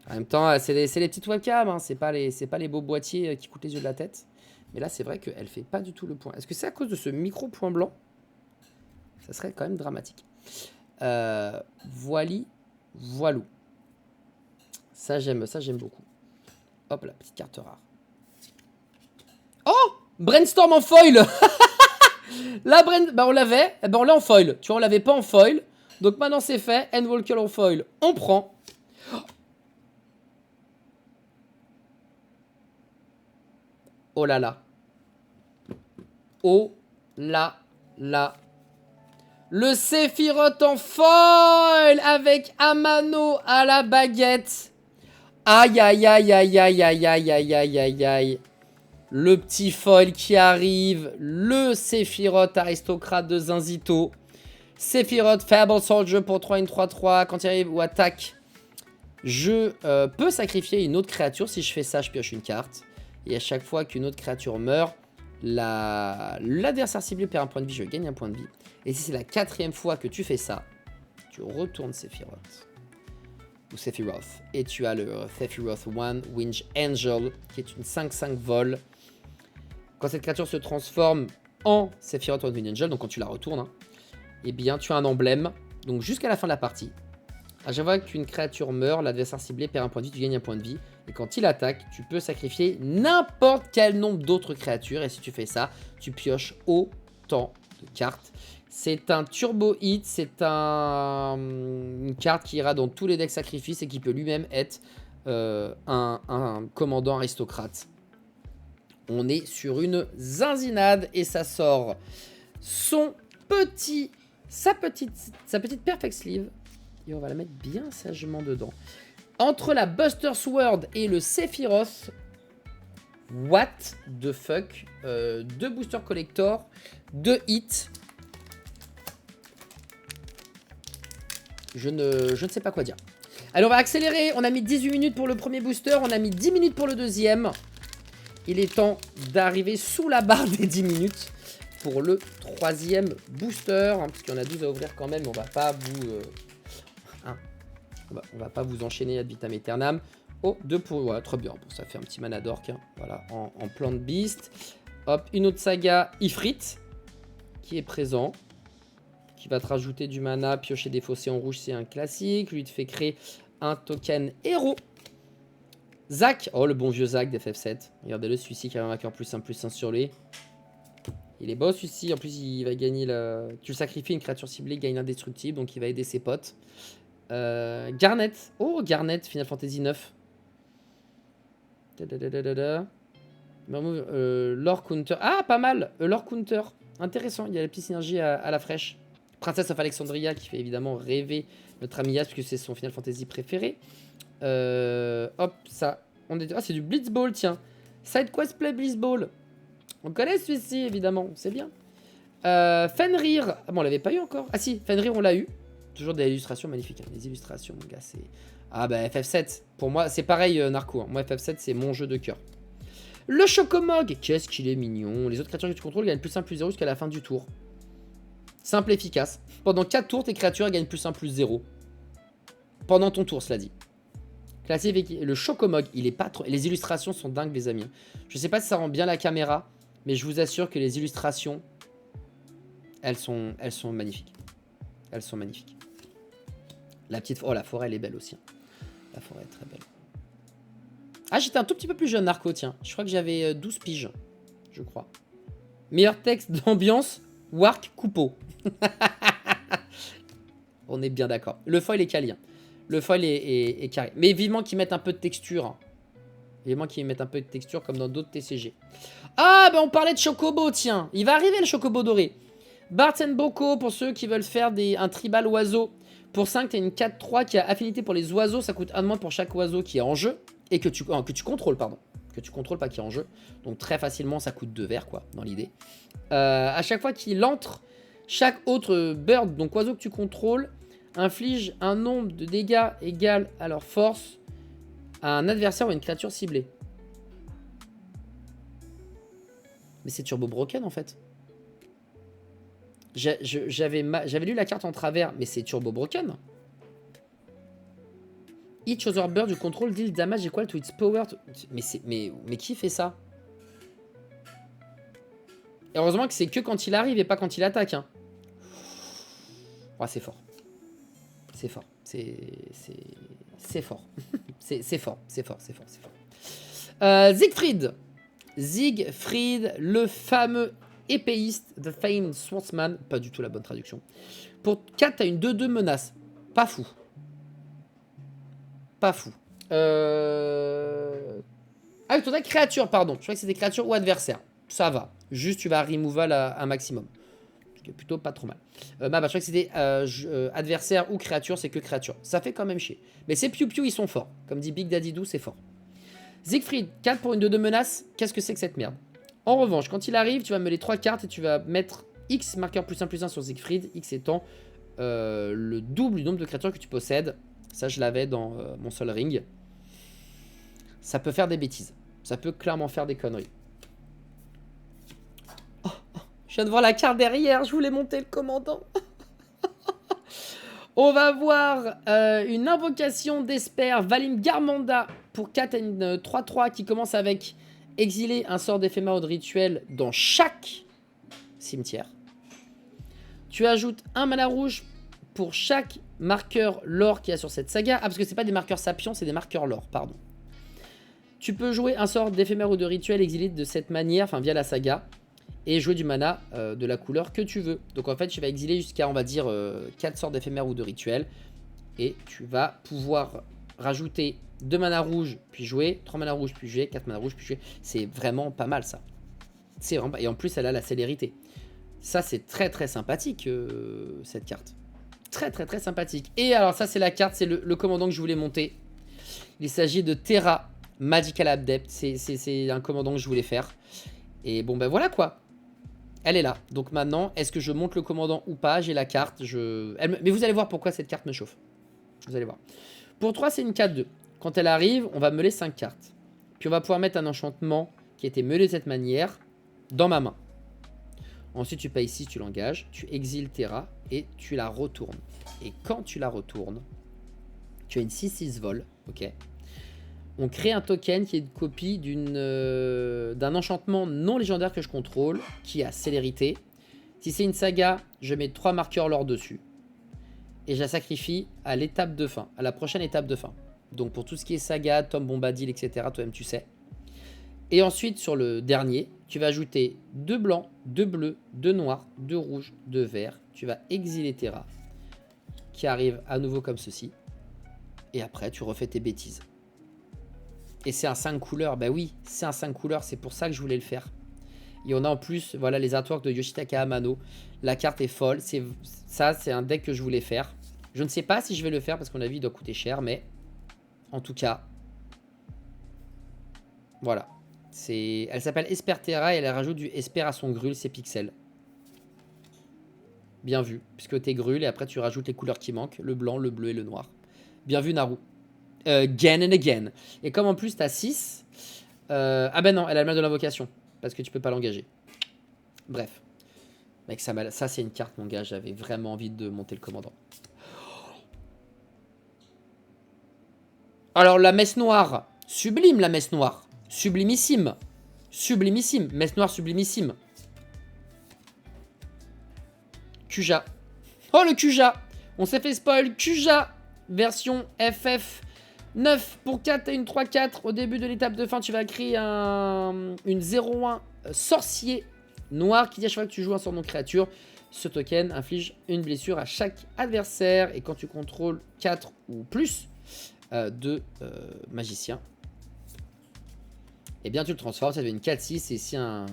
En même temps, c'est les petites webcams, hein, c'est pas les beaux boîtiers qui coûtent les yeux de la tête. Mais là, c'est vrai qu'elle fait pas du tout le point. Est-ce que c'est à cause de ce micro point blanc? Ça serait quand même dramatique. Voilou. Ça, j'aime beaucoup. Hop là, petite carte rare. Oh! Brainstorm en foil. La bah on l'avait, on l'a en foil. Tu vois, on l'avait pas en foil. Donc maintenant c'est fait. Endwalker en foil, on prend. Oh là là. Oh là là. Le Sephiroth en foil avec Amano à la baguette. Aïe aïe aïe aïe aïe aïe aïe aïe aïe aïe aïe. Le petit foil qui arrive. Le Sephiroth aristocrate de Zinzito. Sephiroth Fable Soldier pour 3 une 3-3. Quand il arrive ou attaque, je peux sacrifier une autre créature. Si je fais ça, je pioche une carte. Et à chaque fois qu'une autre créature meurt, l'adversaire ciblé perd un point de vie, je gagne un point de vie. Et si c'est la 4e fois que tu fais ça, tu retournes Sephiroth. Ou Sephiroth. Et tu as le Sephiroth One Winged Angel, qui est une 5-5 vol. Quand cette créature se transforme en Sephiroth One Winged Angel, donc quand tu la retournes, hein, eh bien tu as un emblème. Donc jusqu'à la fin de la partie, à chaque fois qu'une créature meurt, l'adversaire ciblé perd un point de vie, tu gagnes un point de vie. Et quand il attaque, tu peux sacrifier n'importe quel nombre d'autres créatures. Et si tu fais ça, tu pioches autant de cartes. C'est un turbo hit, c'est une carte qui ira dans tous les decks sacrifices et qui peut lui-même être un commandant aristocrate. On est sur une zinzinade et ça sort sa petite perfect sleeve. Et on va la mettre bien sagement dedans. Entre la Buster Sword et le Sephiroth, what the fuck, 2 boosters collector, 2 hits. Je ne sais pas quoi dire. Allez, on va accélérer. On a mis 18 minutes pour le premier booster. On a mis 10 minutes pour le deuxième. Il est temps d'arriver sous la barre des 10 minutes pour le troisième booster. Hein, parce qu'il y en a 12 à ouvrir quand même. On va pas vous... on va pas vous enchaîner ad vitam aeternam. Oh, 2 pour... Ouais, très bien. Bon, ça fait un petit mana d'orc. Hein. Voilà, en plan de beast. Hop, une autre saga Ifrit qui est présent. Qui va te rajouter du mana. Piocher des fossés en rouge, c'est un classique. Lui, il te fait créer un token héros. Zach. Oh, le bon vieux Zach d'FF7. Regardez-le, celui-ci qui a un marqueur +1/+1 sur lui. Il est beau, celui-ci. En plus, il va gagner la... Tu le sacrifies, une créature ciblée, il gagne l'indestructible. Donc, il va aider ses potes. Garnet. Oh, Garnet, Final Fantasy 9. Lore Counter. Ah, pas mal. Lore Counter. Intéressant. Il y a la petite synergie à la fraîche. Princess of Alexandria qui fait évidemment rêver notre ami Yas puisque c'est son Final Fantasy préféré. Hop, ça. Ah, c'est du Blitzball, tiens. Side Quest Play Blitzball. On connaît celui-ci, évidemment. C'est bien. Fenrir. Ah bon, on l'avait pas eu encore. Ah si, Fenrir, on l'a eu. Toujours des illustrations magnifiques. Hein. Les illustrations, mon gars, c'est... Ah bah, FF7. Pour moi, c'est pareil, Narco. Hein. Moi, FF7, c'est mon jeu de cœur. Le Chocomog. Qu'est-ce qu'il est mignon. Les autres créatures que tu contrôles gagnent +1/+0 jusqu'à la fin du tour. Simple et efficace. Pendant 4 tours, tes créatures gagnent +1/+0. Pendant ton tour, cela dit. Classique, le Chocomog, il est pas trop... Les illustrations sont dingues, les amis. Je sais pas si ça rend bien la caméra, mais je vous assure que les illustrations, elles sont magnifiques. Elles sont magnifiques. La petite... Oh, la forêt, elle est belle aussi. Hein. La forêt est très belle. Ah, j'étais un tout petit peu plus jeune, Narco, tiens. Je crois que j'avais 12 piges, je crois. Meilleur texte d'ambiance, Wark Coupeau. On est bien d'accord. Le foil est quali. Hein. Le foil est carré. Mais vivement qu'ils mettent un peu de texture. Hein. Vivement qu'ils mettent un peu de texture comme dans d'autres TCG. Ah, bah on parlait de Chocobo, tiens. Il va arriver le Chocobo doré. Bart Boko, pour ceux qui veulent faire un tribal oiseau. Pour 5, tu as une 4-3 qui a affinité pour les oiseaux. Ça coûte 1 de moins pour chaque oiseau qui est en jeu. Et que tu contrôles, pardon. Que tu contrôles, pas qui est en jeu. Donc très facilement, ça coûte 2 verres, quoi, dans l'idée. À chaque fois qu'il entre, chaque autre bird, donc oiseau que tu contrôles, inflige un nombre de dégâts égal à leur force à un adversaire ou à une créature ciblée. Mais c'est Turbo Broken, en fait. J'avais lu la carte en travers, mais c'est Turbo Broken. Each other bird du control deal damage equal to its power. Mais qui fait ça? Et heureusement que c'est que quand il arrive et pas quand il attaque. Hein. Oh, c'est fort. C'est fort. C'est fort. c'est fort. Siegfried. Siegfried, le fameux épéiste, The Famed Swordsman. Pas du tout la bonne traduction. Pour 4, t'as une 2-2 menace. Pas fou. Pas fou. Ah, ton créature, pardon. Je crois que c'était créature ou adversaire. Ça va. Juste, tu vas removal à un maximum. Ce qui est plutôt pas trop mal. Je crois que c'était adversaire ou créature, c'est que créature. Ça fait quand même chier. Mais ces piou-piou, ils sont forts. Comme dit Big Daddy Doo, c'est fort. Siegfried, 4 pour une 2-2 menace. Qu'est-ce que c'est que cette merde? En revanche, quand il arrive, tu vas me les 3 cartes et tu vas mettre X marqueur +1/+1 sur Siegfried. X étant le double du nombre de créatures que tu possèdes. Ça, je l'avais dans mon Sol Ring. Ça peut faire des bêtises. Ça peut clairement faire des conneries. Oh, je viens de voir la carte derrière. Je voulais monter le commandant. On va voir une invocation d'Esper. Valim Garmanda pour 4 et une 3-3 qui commence avec exiler un sort d'éphémère ou de rituel dans chaque cimetière. Tu ajoutes un mana rouge pour chaque marqueur lore qu'il y a sur cette saga. Ah, parce que c'est pas des marqueurs sapiens, c'est des marqueurs lore, pardon. Tu peux jouer un sort d'éphémère ou de rituel exilé de cette manière, enfin via la saga, et jouer du mana de la couleur que tu veux. Donc en fait, tu vas exiler jusqu'à, on va dire, 4 sorts d'éphémère ou de rituel, et tu vas pouvoir rajouter 2 mana rouges, puis jouer, 3 mana rouges, puis jouer, 4 mana rouges, puis jouer. C'est vraiment pas mal, ça. C'est vraiment... Et en plus, elle a la célérité. Ça, c'est très très sympathique, cette carte. Très très très sympathique. Et alors ça, c'est la carte, c'est le commandant que je voulais monter. Il s'agit de Terra Magical Adept. C'est un commandant que je voulais faire. Et bon, ben voilà quoi. Elle est là. Donc maintenant, est-ce que je monte le commandant ou pas? J'ai la carte. Mais vous allez voir pourquoi cette carte me chauffe. Vous allez voir. Pour 3, c'est une 4-2. Quand elle arrive, on va meuler 5 cartes. Puis on va pouvoir mettre un enchantement qui a été meulé de cette manière dans ma main. Ensuite, tu payes 6, tu l'engages. Tu exiles Terra et tu la retournes. Et quand tu la retournes, tu as une 6-6 vol. Ok. On crée un token qui est une copie d'un enchantement non légendaire que je contrôle, qui a célérité. Si c'est une saga, je mets 3 marqueurs lore dessus. Et je la sacrifie à l'étape de fin, à la prochaine étape de fin. Donc pour tout ce qui est saga, Tom Bombadil, etc., toi-même tu sais. Et ensuite, sur le dernier, tu vas ajouter 2 blancs, 2 bleus, 2 noirs, 2 rouges, 2 verts. Tu vas exiler Terra, qui arrive à nouveau comme ceci. Et après, tu refais tes bêtises. Et c'est un 5 couleurs. Bah oui, c'est un 5 couleurs. C'est pour ça que je voulais le faire. Et on a en plus, voilà, les artworks de Yoshitaka Amano. La carte est folle. Ça, c'est un deck que je voulais faire. Je ne sais pas si je vais le faire parce qu'on a vu, il doit coûter cher. Mais en tout cas, voilà. Elle s'appelle Esper Terra et elle rajoute du Esper à son grul, c'est pixels. Bien vu, puisque t'es grul et après tu rajoutes les couleurs qui manquent, le blanc, le bleu et le noir. Bien vu Naru. Again and again. Et comme en plus t'as 6, ah ben non, elle a le mal de l'invocation, parce que tu peux pas l'engager. Bref. Mec, ça c'est une carte, mon gars. J'avais vraiment envie de monter le commandant. Alors, la messe noire. Sublime, la messe noire. Sublimissime. Sublimissime. Messe noire sublimissime. Kuja. Oh, le Kuja. On s'est fait spoil. Kuja. Version FF. 9 pour 4 et une 3-4. Au début de l'étape de fin, tu vas créer une 0-1 sorcier noir qui dit à chaque fois que tu joues un sort non créature, ce token inflige une blessure à chaque adversaire. Et quand tu contrôles 4 ou plus de magicien, eh bien tu le transformes, ça devient une 4-6. Et si un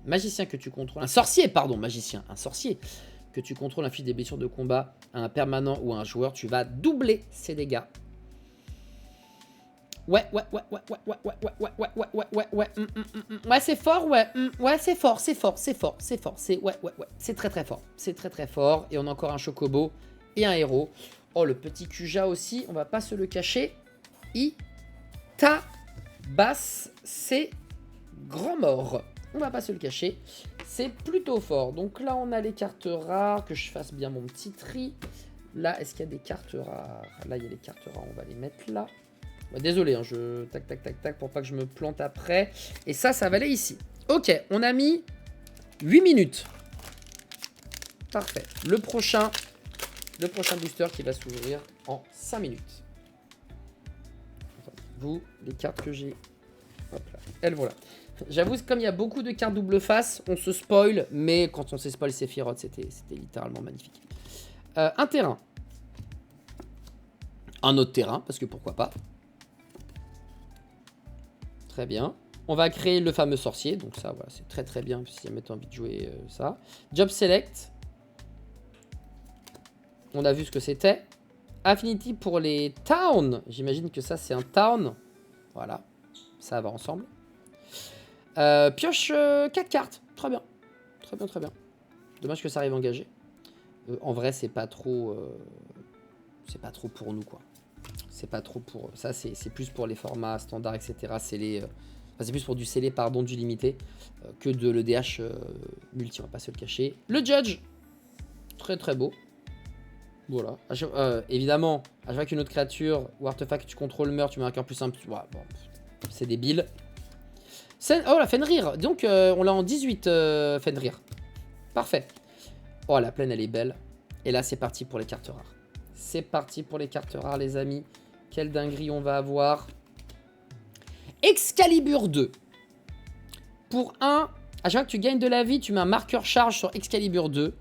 magicien que tu contrôles, un sorcier, pardon, magicien, un sorcier que tu contrôles inflige des blessures de combat à un permanent ou à un joueur, tu vas doubler ses dégâts. Ouais, c'est fort, ouais. Ouais, c'est fort, c'est fort, c'est fort, c'est fort. Ouais. C'est très très fort. C'est très très fort. Et on a encore un chocobo et un héros. Oh, le petit Kuja aussi, on va pas se le cacher. Il tabasse ses grands morts. On va pas se le cacher. C'est plutôt fort. Donc là, on a les cartes rares. Que je fasse bien mon petit tri. Là, est-ce qu'il y a des cartes rares? Là, il y a les cartes rares. On va les mettre là. Désolé, hein, je tac pour pas que je me plante après. Et ça va aller ici. Ok, on a mis 8 minutes. Parfait. Le prochain booster qui va s'ouvrir en 5 minutes. Enfin, vous, les cartes que j'ai. Hop là, elles voilà. J'avoue, comme il y a beaucoup de cartes double face, on se spoil, mais quand on s'est spoil Sephiroth, c'était littéralement magnifique. Un terrain. Un autre terrain, parce que pourquoi pas. Très bien. On va créer le fameux sorcier. Donc ça, voilà, c'est très très bien si jamais tu as envie de jouer ça. Job Select. On a vu ce que c'était. Affinity pour les towns. J'imagine que ça, c'est un town. Voilà. Ça va ensemble. Pioche 4 cartes. Très bien. Très bien, très bien. Dommage que ça arrive engagé. En vrai, c'est pas trop... c'est pas trop pour nous, quoi. C'est pas trop pour... Ça, c'est plus pour les formats standards, etc. Scellés... Enfin, c'est plus pour du scellé, pardon, du limité, que de l'EDH multi, on va pas se le cacher. Le Judge. Très très beau. Voilà. Évidemment, à chaque fois qu'une autre créature ou artefact que tu contrôles meurt, tu mets un cœur plus simple. Ouais, bon, c'est débile. Oh, la Fenrir. Donc, on l'a en 18, Fenrir. Parfait. Oh, la plaine, elle est belle. Et là, c'est parti pour les cartes rares. C'est parti pour les cartes rares, les amis. Quelle dinguerie on va avoir. Excalibur 2. Pour 1, à chaque fois que tu gagnes de la vie, tu mets un marqueur charge sur Excalibur 2.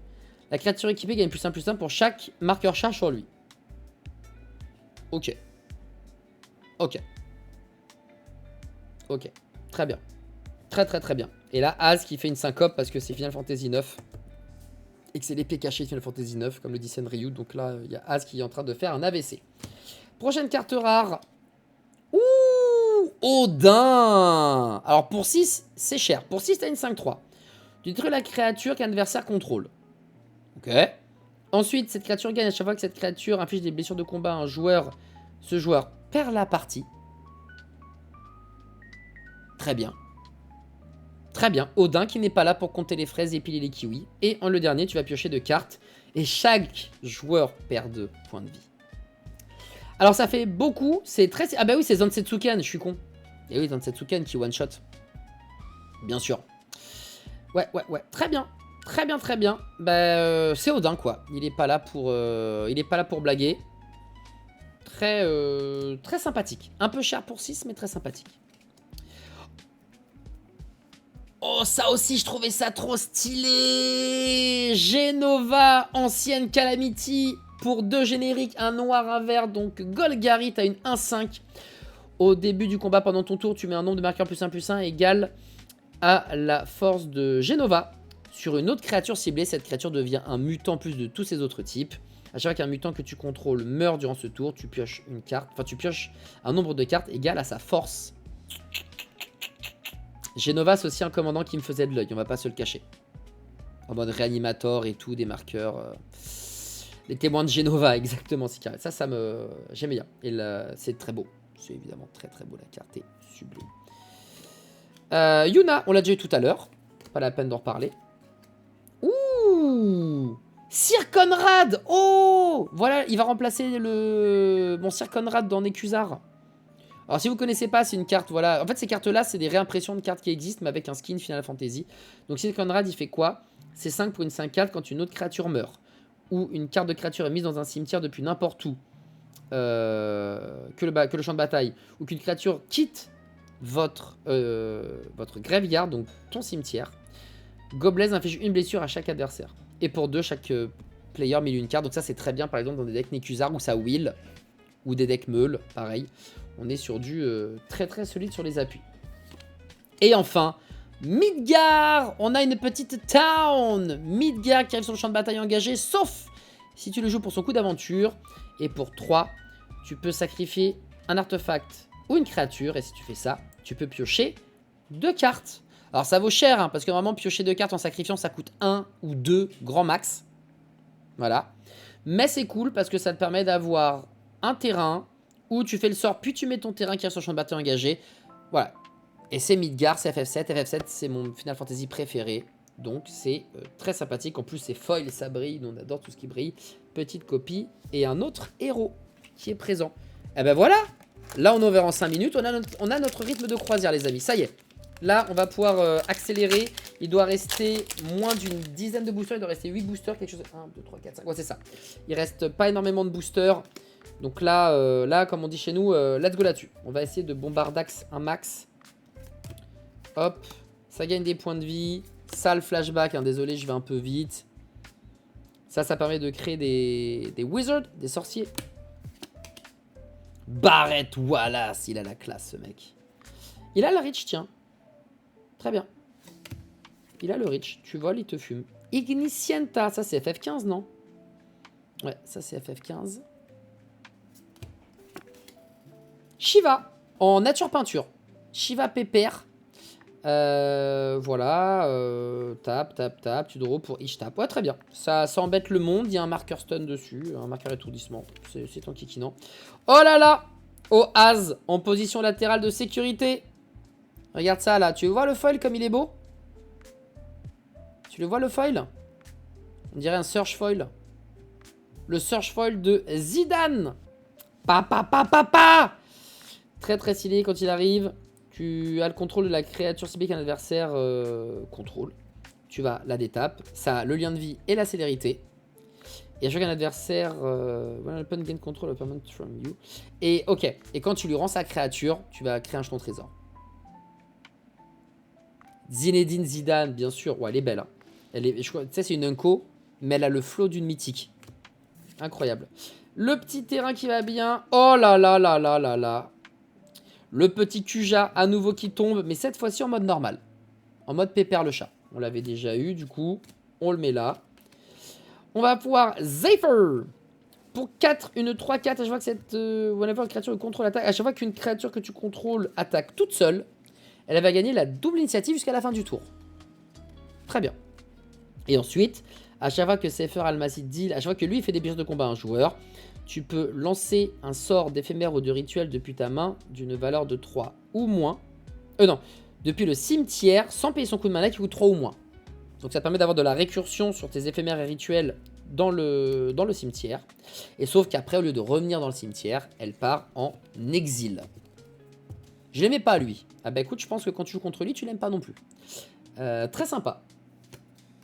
La créature équipée gagne +1/+1 pour chaque marqueur charge sur lui. Ok. Ok. Ok. Très bien. Très très très bien. Et là, Az qui fait une syncope parce que c'est Final Fantasy 9. Et que c'est l'épée cachée de Final Fantasy 9, comme le dit Senryu. Donc là, il y a Az qui est en train de faire un AVC. Prochaine carte rare. Ouh, Odin. Alors pour 6, c'est cher. Pour 6, t'as une 5-3. Tu détruis la créature qu'un adversaire contrôle. Ok. Ensuite, cette créature gagne à chaque fois que cette créature inflige des blessures de combat à un joueur. Ce joueur perd la partie. Très bien. Très bien. Odin qui n'est pas là pour compter les fraises et piler les kiwis. Et en le dernier, tu vas piocher 2 cartes. Et chaque joueur perd 2 points de vie. Alors ça fait beaucoup. C'est très... Ah bah oui, c'est Zansetsuken, je suis con. Et oui, Zansetsuken qui one-shot. Bien sûr. Ouais. Très bien. Très bien. Bah, c'est Odin, quoi. Il est pas là pour blaguer. Très sympathique. Un peu cher pour 6, mais très sympathique. Oh, ça aussi, je trouvais ça trop stylé. Genova, ancienne Calamity. Pour 2 génériques, un noir, un vert. Donc, Golgari, t'as une 1-5. Au début du combat, pendant ton tour, tu mets un nombre de marqueurs +1/+1 égal à la force de Genova. Sur une autre créature ciblée, cette créature devient un mutant plus de tous ses autres types. À chaque fois qu'un mutant que tu contrôles meurt durant ce tour, tu pioches une carte. Enfin, tu pioches un nombre de cartes égal à sa force. Genova, c'est aussi un commandant qui me faisait de l'œil, on va pas se le cacher. En mode réanimator et tout, des marqueurs. Les témoins de Genova, exactement, c'est carré. Ça me... J'aime bien. Et c'est très beau. C'est évidemment très très beau, la carte est sublime. Yuna, on l'a déjà eu tout à l'heure. Pas la peine d'en reparler. Ouh, Sir Conrad. Oh, voilà, il va remplacer mon Sir Conrad dans Nekuzar. Alors si vous connaissez pas, c'est une carte, voilà. En fait, ces cartes-là, c'est des réimpressions de cartes qui existent, mais avec un skin Final Fantasy. Donc Sir Conrad, il fait quoi? C'est 5 pour une 5/4 quand une autre créature meurt. Ou une carte de créature est mise dans un cimetière depuis n'importe où. Que le champ de bataille. Ou qu'une créature quitte votre graveyard, donc ton cimetière. Goblaze inflige une blessure à chaque adversaire. Et pour 2, chaque player met une carte. Donc ça, c'est très bien, par exemple, dans des decks Nekuzar où ça will. Ou des decks Meul, pareil. On est sur du très très solide sur les appuis. Et enfin, Midgar. On a une petite town. Midgar qui arrive sur le champ de bataille engagé, sauf si tu le joues pour son coup d'aventure. Et pour 3, tu peux sacrifier un artefact ou une créature. Et si tu fais ça, tu peux piocher 2 cartes. Alors ça vaut cher, hein, parce que vraiment piocher 2 cartes en sacrifiant, ça coûte 1 ou 2 grand max. Voilà. Mais c'est cool parce que ça te permet d'avoir un terrain où tu fais le sort, puis tu mets ton terrain qui est sur le champ de bataille engagé. Voilà. Et c'est Midgar, c'est FF7. FF7, c'est mon Final Fantasy préféré. Donc c'est très sympathique. En plus, c'est foil et ça brille. Nous, on adore tout ce qui brille. Petite copie. Et un autre héros qui est présent. Et ben voilà. Là, on est ouvert en 5 minutes. On a notre rythme de croisière, les amis. Ça y est. Là, on va pouvoir accélérer. Il doit rester moins d'une dizaine de boosters. Il doit rester 8 boosters. Quelque chose. 1, 2, 3, 4, 5. Ouais, c'est ça. Il reste pas énormément de boosters. Donc là, comme on dit chez nous, let's go là-dessus. On va essayer de bombardax un max. Hop. Ça gagne des points de vie. Ça, le flashback. Hein, désolé, je vais un peu vite. Ça permet de créer des wizards, des sorciers. Barrett Wallace. Il a la classe, ce mec. Il a le reach, tiens. Très bien. Il a le reach. Tu voles, il te fume. Ignicienta. Ça, c'est FF15, non? Ouais, ça, c'est FF15. Shiva, en nature peinture. Shiva pépère. Voilà. Tap. Tu draw pour Ishtap. Ouais, très bien. Ça embête le monde. Il y a un marqueur stun dessus. Un marqueur étourdissement. C'est en kikinant. Oh là là. Au as, en position latérale de sécurité. Regarde ça, là. Tu vois le foil comme il est beau? Tu le vois, le foil? On dirait un search foil. Le search foil de Zidane. Papa. Très très stylé quand il arrive. Tu as le contrôle de la créature ciblée qu'un adversaire contrôle. Tu vas la détape. Ça a le lien de vie et la célérité. Et à chaque adversaire, when open gain control of permanent from you. Et ok. Et quand tu lui rends sa créature, tu vas créer un jeton trésor. Zinedine Zidane, bien sûr. Ouais, elle est belle. Hein. Tu sais, c'est une unco, mais elle a le flow d'une mythique. Incroyable. Le petit terrain qui va bien. Oh là là. Le petit Kuja à nouveau qui tombe, mais cette fois-ci en mode normal. En mode pépère le chat. On l'avait déjà eu, du coup, on le met là. On va pouvoir Zephyr. Pour 4, une 3-4, à chaque fois que cette whenever une créature de contrôle attaque, à chaque fois qu'une créature que tu contrôles attaque toute seule, elle va gagner la double initiative jusqu'à la fin du tour. Très bien. Et ensuite, à chaque fois que Zephyr Almacid deal, à chaque fois que lui fait des blessures de combat à un joueur, tu peux lancer un sort d'éphémère ou de rituel depuis ta main d'une valeur de 3 ou moins. Non, depuis le cimetière sans payer son coup de mana qui coûte 3 ou moins. Donc ça te permet d'avoir de la récursion sur tes éphémères et rituels dans le cimetière. Et sauf qu'après, au lieu de revenir dans le cimetière, elle part en exil. Je l'aimais pas, lui. Ah bah écoute, je pense que quand tu joues contre lui, tu l'aimes pas non plus. Très sympa.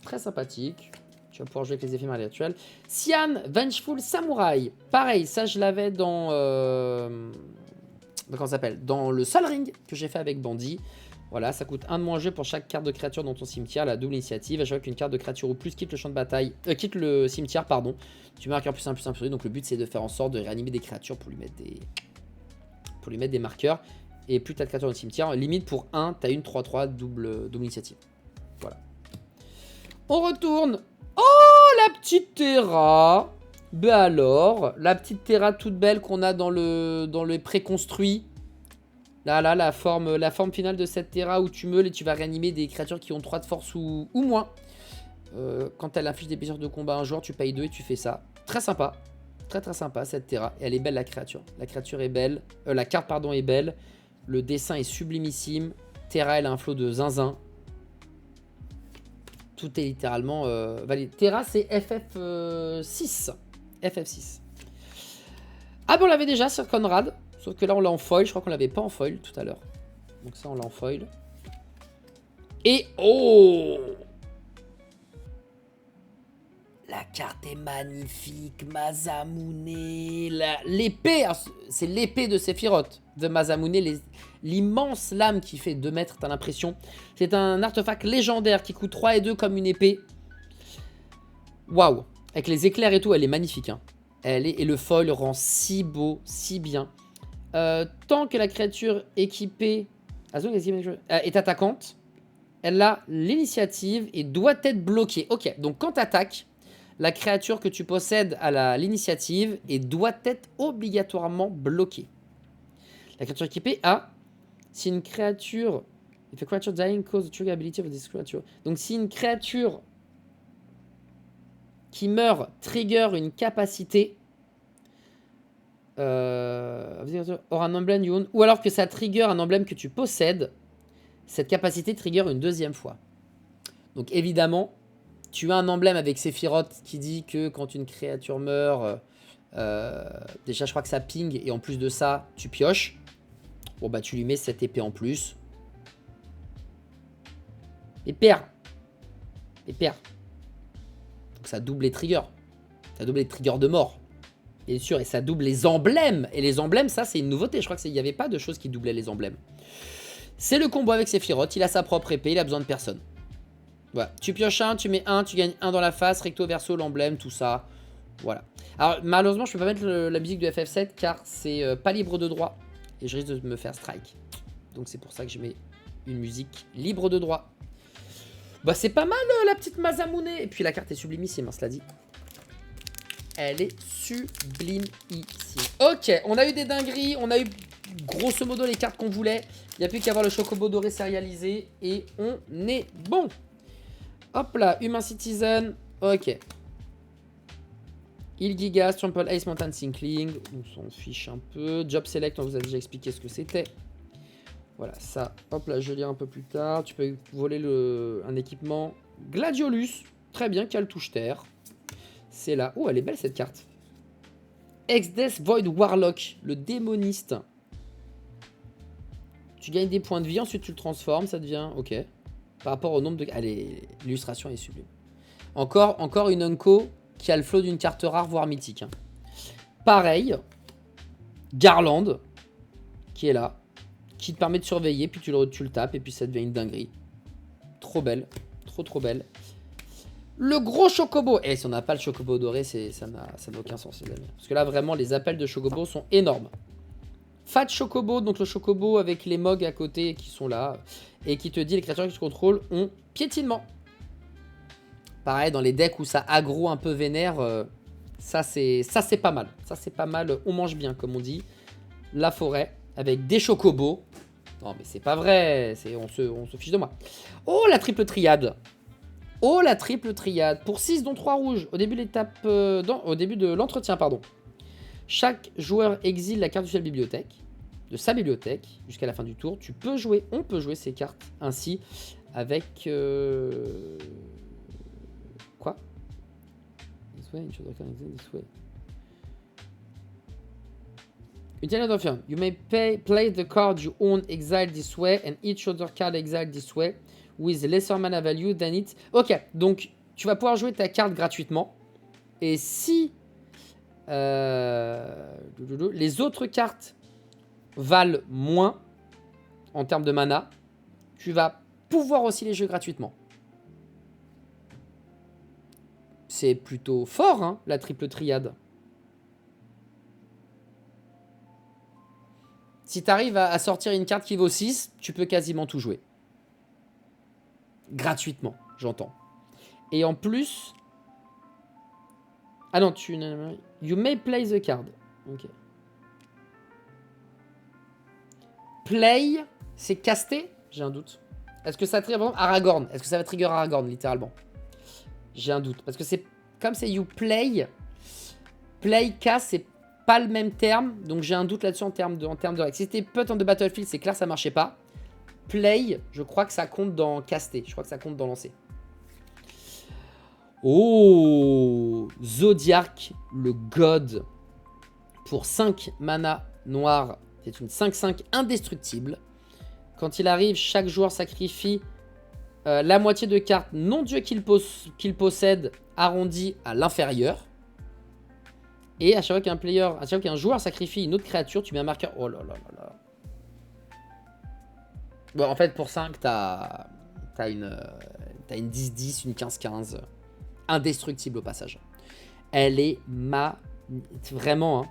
Très sympathique. Tu vas pouvoir jouer avec les éphémères rituels. Sian, Vengeful Samurai. Pareil, ça je l'avais dans... comment ça s'appelle? Dans le Sol Ring que j'ai fait avec Bandit. Voilà, ça coûte 1 de moins jeu pour chaque carte de créature dans ton cimetière. La double initiative. À chaque fois qu'une carte de créature ou plus quitte le champ de bataille... quitte le cimetière, pardon. Tu marques un +1/+1 sur lui. Donc le but c'est de faire en sorte de réanimer des créatures pour lui mettre des marqueurs. Et plus t'as de créatures dans le cimetière, limite pour 1, t'as une 3-3 double initiative. Voilà. On retourne. Oh, la petite Terra. Ben alors, la petite Terra toute belle qu'on a dans le préconstruit. Là, la forme finale de cette Terra où tu meules et tu vas réanimer des créatures qui ont 3 de force ou moins. Quand elle affiche des blessures de combat à un joueur, tu payes 2 et tu fais ça. Très sympa. Très sympa cette Terra. Et elle est belle, la créature. La créature est belle. La carte, pardon, est belle. Le dessin est sublimissime. Terra, elle a un flow de zinzin. Tout est littéralement validé. Terra, c'est FF6. FF6. Ah bon, on l'avait déjà sur Conrad. Sauf que là, on l'a en foil. Je crois qu'on l'avait pas en foil tout à l'heure. Donc ça, on l'a en foil. Et oh! La carte est magnifique, Masamune. L'épée, c'est l'épée de Sephiroth de Masamune. L'immense lame qui fait 2 mètres, t'as l'impression. C'est un artefact légendaire qui coûte 3 et 2 comme une épée. Waouh! Avec les éclairs et tout, elle est magnifique. Hein. Et le foil rend si beau, si bien. Tant que la créature équipée est attaquante, elle a l'initiative et doit être bloquée. Ok, donc quand t'attaques, la créature que tu possèdes a l'initiative et doit être obligatoirement bloquée. La créature équipée a, si une créature, if a creature dying cause the trigger ability of this creature. Donc si une créature qui meurt trigger une capacité, aura un emblème you own, ou alors que ça trigger un emblème que tu possèdes, cette capacité trigger une deuxième fois. Donc évidemment, tu as un emblème avec Sephiroth qui dit que quand une créature meurt, déjà je crois que ça ping, et en plus de ça, tu pioches. Bon bah tu lui mets cette épée en plus. Et perd. Donc ça double les triggers. Ça double les triggers de mort. Bien sûr, et ça double les emblèmes. Et les emblèmes, ça c'est une nouveauté. Je crois qu'il n'y avait pas de choses qui doublaient les emblèmes. C'est le combo avec Sephiroth. Il a sa propre épée, il a besoin de personne. Voilà. Tu pioches un, tu mets un, tu gagnes un dans la face, recto verso, l'emblème, tout ça. Voilà. Alors malheureusement, je peux pas mettre la musique de FF7 car c'est pas libre de droit. Et je risque de me faire strike. Donc c'est pour ça que je mets une musique libre de droit. Bah c'est pas mal la petite Masamune. Et puis la carte est sublimissime, hein, cela dit. Elle est sublimissime. Ok, on a eu des dingueries. On a eu grosso modo les cartes qu'on voulait. Il n'y a plus qu'à avoir le chocobo doré sérialisé. Et on est bon. Hop là, Human Citizen. Ok. Il Gigas, Trample Ace, Mountain Sinkling. On s'en fiche un peu. Job Select, on vous a déjà expliqué ce que c'était. Voilà, ça. Hop là, je vais lire un peu plus tard. Tu peux voler un équipement. Gladiolus. Très bien, qui a le touche terre. C'est là. Oh, elle est belle cette carte. Exdeath Void Warlock, le démoniste. Tu gagnes des points de vie, ensuite tu le transformes, ça devient... Ok. Par rapport au nombre de... Allez, l'illustration est sublime. Encore une Unco qui a le flow d'une carte rare, voire mythique. Hein. Pareil. Garland, qui est là. Qui te permet de surveiller, puis tu le tapes, et puis ça devient une dinguerie. Trop belle. Trop belle. Le gros chocobo. Et si on n'a pas le chocobo doré, ça n'a aucun sens, les amis. Parce que là, vraiment, les appels de chocobo sont énormes. Fat chocobo, donc le chocobo avec les mogs à côté qui sont là. Et qui te dit les créatures que tu contrôles ont piétinement. Pareil, dans les decks où ça aggro un peu vénère, ça c'est pas mal. Ça c'est pas mal, on mange bien, comme on dit. La forêt, avec des chocobos. Non mais c'est pas vrai, on se fiche de moi. Oh, la triple triade. Oh, la triple triade. Pour 6 dont 3 rouges. Au début de l'entretien, pardon. Chaque joueur exile la carte de sa bibliothèque, jusqu'à la fin du tour. On peut jouer ces cartes ainsi avec... Quoi? This way, this way. You may play the card you own exiled this way and each other card exiled this way with lesser mana value than it. Ok, donc tu vas pouvoir jouer ta carte gratuitement. Et si les autres cartes valent moins en termes de mana, tu vas pouvoir aussi les jouer gratuitement. C'est plutôt fort, hein, la triple triade. Si tu arrives à sortir une carte qui vaut 6, tu peux quasiment tout jouer. Gratuitement, j'entends. Et en plus... Ah non, you may play the card. Ok. Play, c'est caster? J'ai un doute. Est-ce que ça trigger, par exemple, Aragorn? Est-ce que ça va trigger Aragorn, littéralement? J'ai un doute. Parce que c'est comme c'est you play. Play, cast, c'est pas le même terme. Donc j'ai un doute là-dessus en termes de règles. Si c'était put on the battlefield, c'est clair, ça marchait pas. Play, je crois que ça compte dans caster. Je crois que ça compte dans lancer. Oh, Zodiac, le God. Pour 5 mana noirs, c'est une 5-5 indestructible. Quand il arrive, chaque joueur sacrifie la moitié de cartes non-dieu qu'il possède, arrondi à l'inférieur. Et à chaque fois qu'un joueur sacrifie une autre créature, tu mets un marqueur. Oh là là là là. Bon, en fait, pour 5, t'as une 10-10, une 15-15. Indestructible au passage. Elle est vraiment, hein.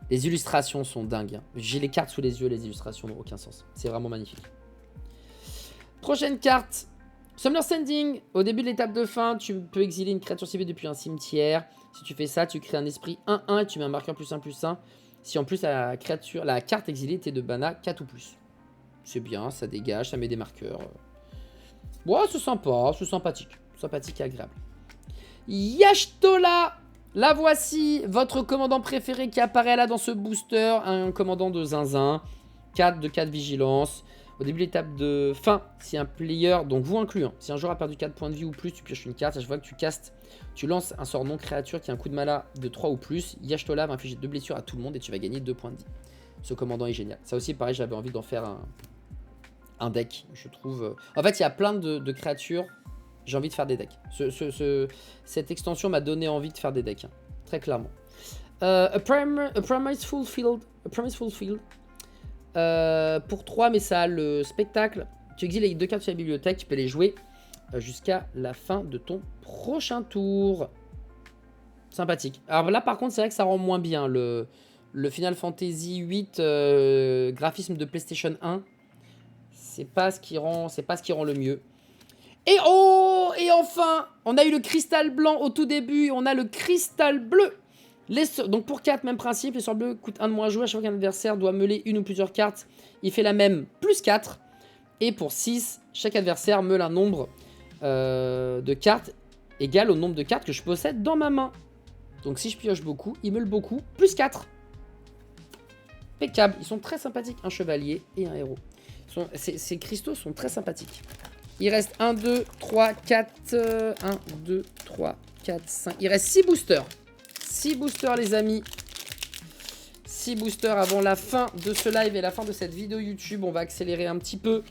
Les illustrations sont dingues. Hein. J'ai les cartes sous les yeux, les illustrations n'ont aucun sens. C'est vraiment magnifique. Prochaine carte. Summoner Standing. Au début de l'étape de fin, tu peux exiler une créature ciblée depuis un cimetière. Si tu fais ça, tu crées un esprit 1-1 et tu mets un marqueur +1/+1. Si en plus la carte exilée était de mana 4 ou plus. C'est bien, ça dégage, ça met des marqueurs. Ouais, c'est sympa, c'est sympathique. Sympathique et agréable. Y'Ashtola. La voici, votre commandant préféré qui apparaît là dans ce booster. Un commandant de zinzin. 4 de 4 vigilance. Au début de l'étape de fin, si un player, donc vous inclus, hein, si un joueur a perdu 4 points de vie ou plus, tu pioches une carte. À chaque fois que tu castes, tu lances un sort non créature qui a un coup de mana de 3 ou plus. Y'Ashtola va infliger 2 blessures à tout le monde et tu vas gagner 2 points de vie. Ce commandant est génial. Ça aussi, pareil, j'avais envie d'en faire un deck, je trouve. En fait, il y a plein de créatures. J'ai envie de faire des decks. Cette extension m'a donné envie de faire des decks, hein, très clairement. A Promise Fulfilled. Pour 3, mais ça a le spectacle. Tu exiles les 2 cartes sur la bibliothèque, tu peux les jouer jusqu'à la fin de ton prochain tour. Sympathique. Alors là, par contre, c'est vrai que ça rend moins bien. Le Final Fantasy 8 graphisme de PlayStation 1, c'est pas ce qui rend le mieux. Et oh, et enfin, on a eu le cristal blanc au tout début et on a le cristal bleu. Donc pour 4, même principe, les sorts bleus coûtent 1 de moins à jouer. À chaque fois qu'un adversaire doit meuler une ou plusieurs cartes, il fait la même +4. Et pour 6, chaque adversaire meule un nombre de cartes égal au nombre de cartes que je possède dans ma main. Donc si je pioche beaucoup, il meule beaucoup, +4. Impeccable, ils sont très sympathiques, un chevalier et un héros. Ces cristaux sont très sympathiques. Il reste 1, 2, 3, 4... 1, 2, 3, 4, 5... Il reste 6 boosters. 6 boosters, les amis. 6 boosters avant la fin de ce live et la fin de cette vidéo YouTube. On va accélérer un petit peu.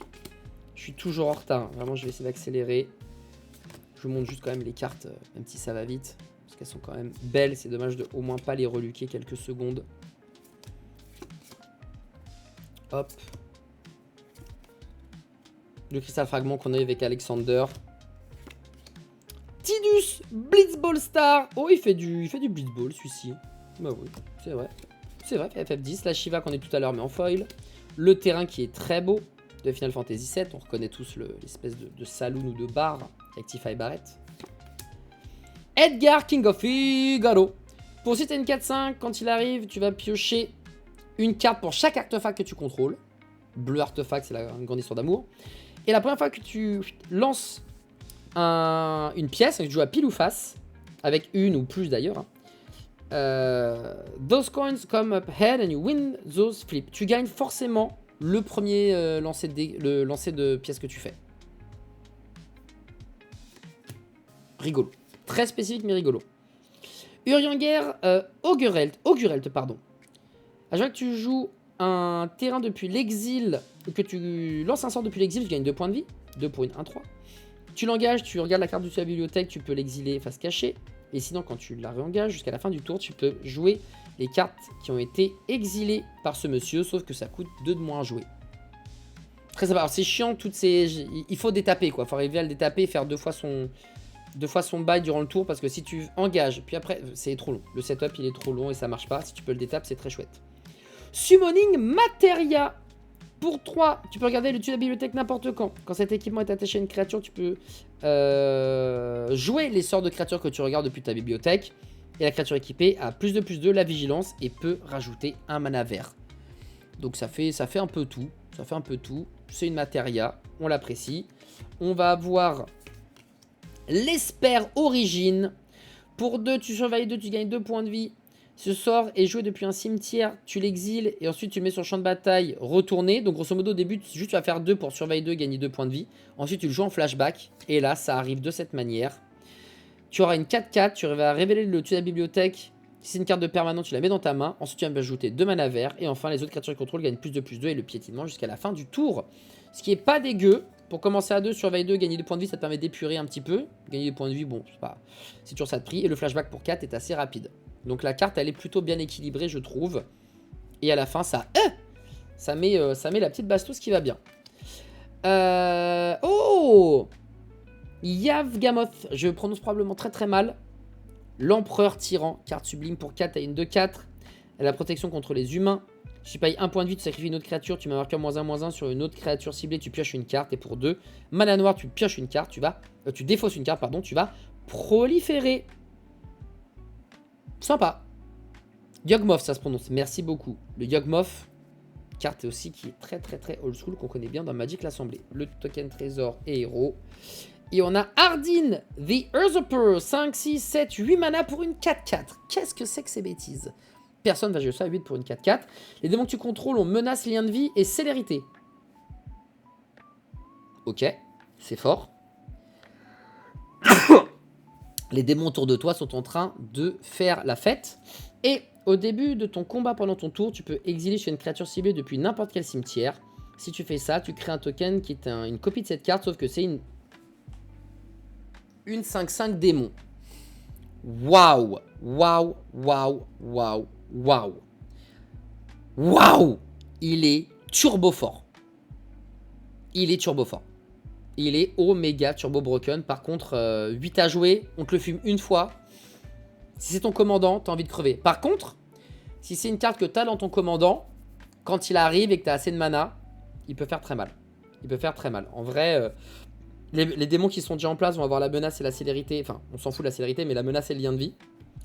Je suis toujours en retard. Hein. Vraiment, je vais essayer d'accélérer. Je vous montre juste quand même les cartes, même si ça va vite. Parce qu'elles sont quand même belles. C'est dommage de au moins pas les reluquer quelques secondes. Hop. Le cristal fragment qu'on a eu avec Alexander. Tidus, Blitzball Star. Oh, il fait du Blitzball, celui-ci. Bah oui, c'est vrai. C'est vrai, FF10. La Shiva qu'on est tout à l'heure, mais en foil. Le terrain qui est très beau de Final Fantasy VII. On reconnaît tous l'espèce de saloon ou de bar avec Tifa et Barrett. Edgar, King of Figaro. Pour si t'as une 4-5, quand il arrive, tu vas piocher une carte pour chaque artefact que tu contrôles. Bleu artefact, c'est une grande histoire d'amour. Et la première fois que tu lances une pièce, que tu joues à pile ou face, avec une ou plus d'ailleurs, hein, those coins come up head and you win those flips. Tu gagnes forcément le premier lancer de pièces que tu fais. Rigolo. Très spécifique mais rigolo. Urianger, Augurelt, pardon. À chaque fois que tu joues un terrain depuis l'exil, ou que tu lances un sort depuis l'exil, tu gagnes 2 points de vie. 2 pour une 1-3. Tu l'engages, tu regardes la carte de la bibliothèque, tu peux l'exiler face cachée. Et sinon, quand tu la réengages, jusqu'à la fin du tour, tu peux jouer les cartes qui ont été exilées par ce monsieur, sauf que ça coûte 2 de moins à jouer. Très sympa. Alors c'est chiant, il faut détaper, quoi. Il faut arriver à le détaper et faire 2 fois son bail durant le tour, parce que si tu engages, puis après, c'est trop long. Le setup, il est trop long et ça marche pas. Si tu peux le détaper, c'est très chouette. Summoning Materia. Pour 3, tu peux regarder le dessus de la bibliothèque n'importe quand. Quand cet équipement est attaché à une créature, tu peux jouer les sorts de créatures que tu regardes depuis ta bibliothèque. Et la créature équipée a +2/+2 la vigilance et peut rajouter un mana vert. Donc ça fait un peu tout. Ça fait un peu tout. C'est une Materia, on l'apprécie. On va avoir l'Esper Origine. Pour 2, tu surveilles 2, tu gagnes 2 points de vie. Ce sort est joué depuis un cimetière, tu l'exiles et ensuite tu le mets sur le champ de bataille retourné. Donc grosso modo au début juste tu vas faire 2 pour surveiller 2, gagner 2 points de vie. Ensuite tu le joues en flashback et là ça arrive de cette manière. Tu auras une 4-4, tu vas révéler le dessus de la bibliothèque. Si c'est une carte de permanent, tu la mets dans ta main. Ensuite, tu vas ajouter 2 mana verts. Et enfin, les autres créatures de contrôle gagnent +2/+2 et le piétinement jusqu'à la fin du tour. Ce qui est pas dégueu. Pour commencer à 2, surveille 2, gagner 2 points de vie, ça te permet d'épurer un petit peu. Gagner des points de vie, bon, c'est toujours ça de prix. Et le flashback pour 4 est assez rapide. Donc la carte, elle est plutôt bien équilibrée, je trouve. Et à la fin, ça met la petite bastos qui va bien. Oh, Yavgamoth, je prononce probablement très très mal. L'empereur tyran, carte sublime pour 4 à une 2/4. Elle a protection contre les humains. Si tu payes 1 point de vie, tu sacrifies une autre créature, tu mets un marqueur -1/-1 sur une autre créature ciblée, tu pioches une carte. Et pour 2, mana noir, tu pioches une carte, tu défausses une carte, pardon, tu vas proliférer. Sympa. Yawgmoth, ça se prononce. Merci beaucoup. Le Yawgmoth, carte aussi qui est très très très old school, qu'on connaît bien dans Magic l'Assemblée. Le token trésor et héros. Et on a Ardyn, The Usurper, 5, 6, 7, 8 mana pour une 4-4. Qu'est-ce que c'est que ces bêtises? Personne va jouer ça à 8 pour une 4-4. Les démons que tu contrôles ont menace, lien de vie et célérité. Ok, c'est fort. Les démons autour de toi sont en train de faire la fête. Et au début de ton combat pendant ton tour, tu peux exiler chez une créature ciblée depuis n'importe quel cimetière. Si tu fais ça, tu crées un token qui est une copie de cette carte, sauf que c'est une 5-5 démon. Waouh, waouh, waouh, waouh, waouh. Waouh. Il est turbo fort. Il est turbo fort. Il est Oméga Turbo Broken. Par contre, 8 à jouer, on te le fume une fois. Si c'est ton commandant, t'as envie de crever. Par contre, si c'est une carte que t'as dans ton commandant, quand il arrive et que t'as assez de mana, il peut faire très mal. Il peut faire très mal. En vrai, les démons qui sont déjà en place vont avoir la menace et la célérité. Enfin, on s'en fout de la célérité, mais la menace et le lien de vie.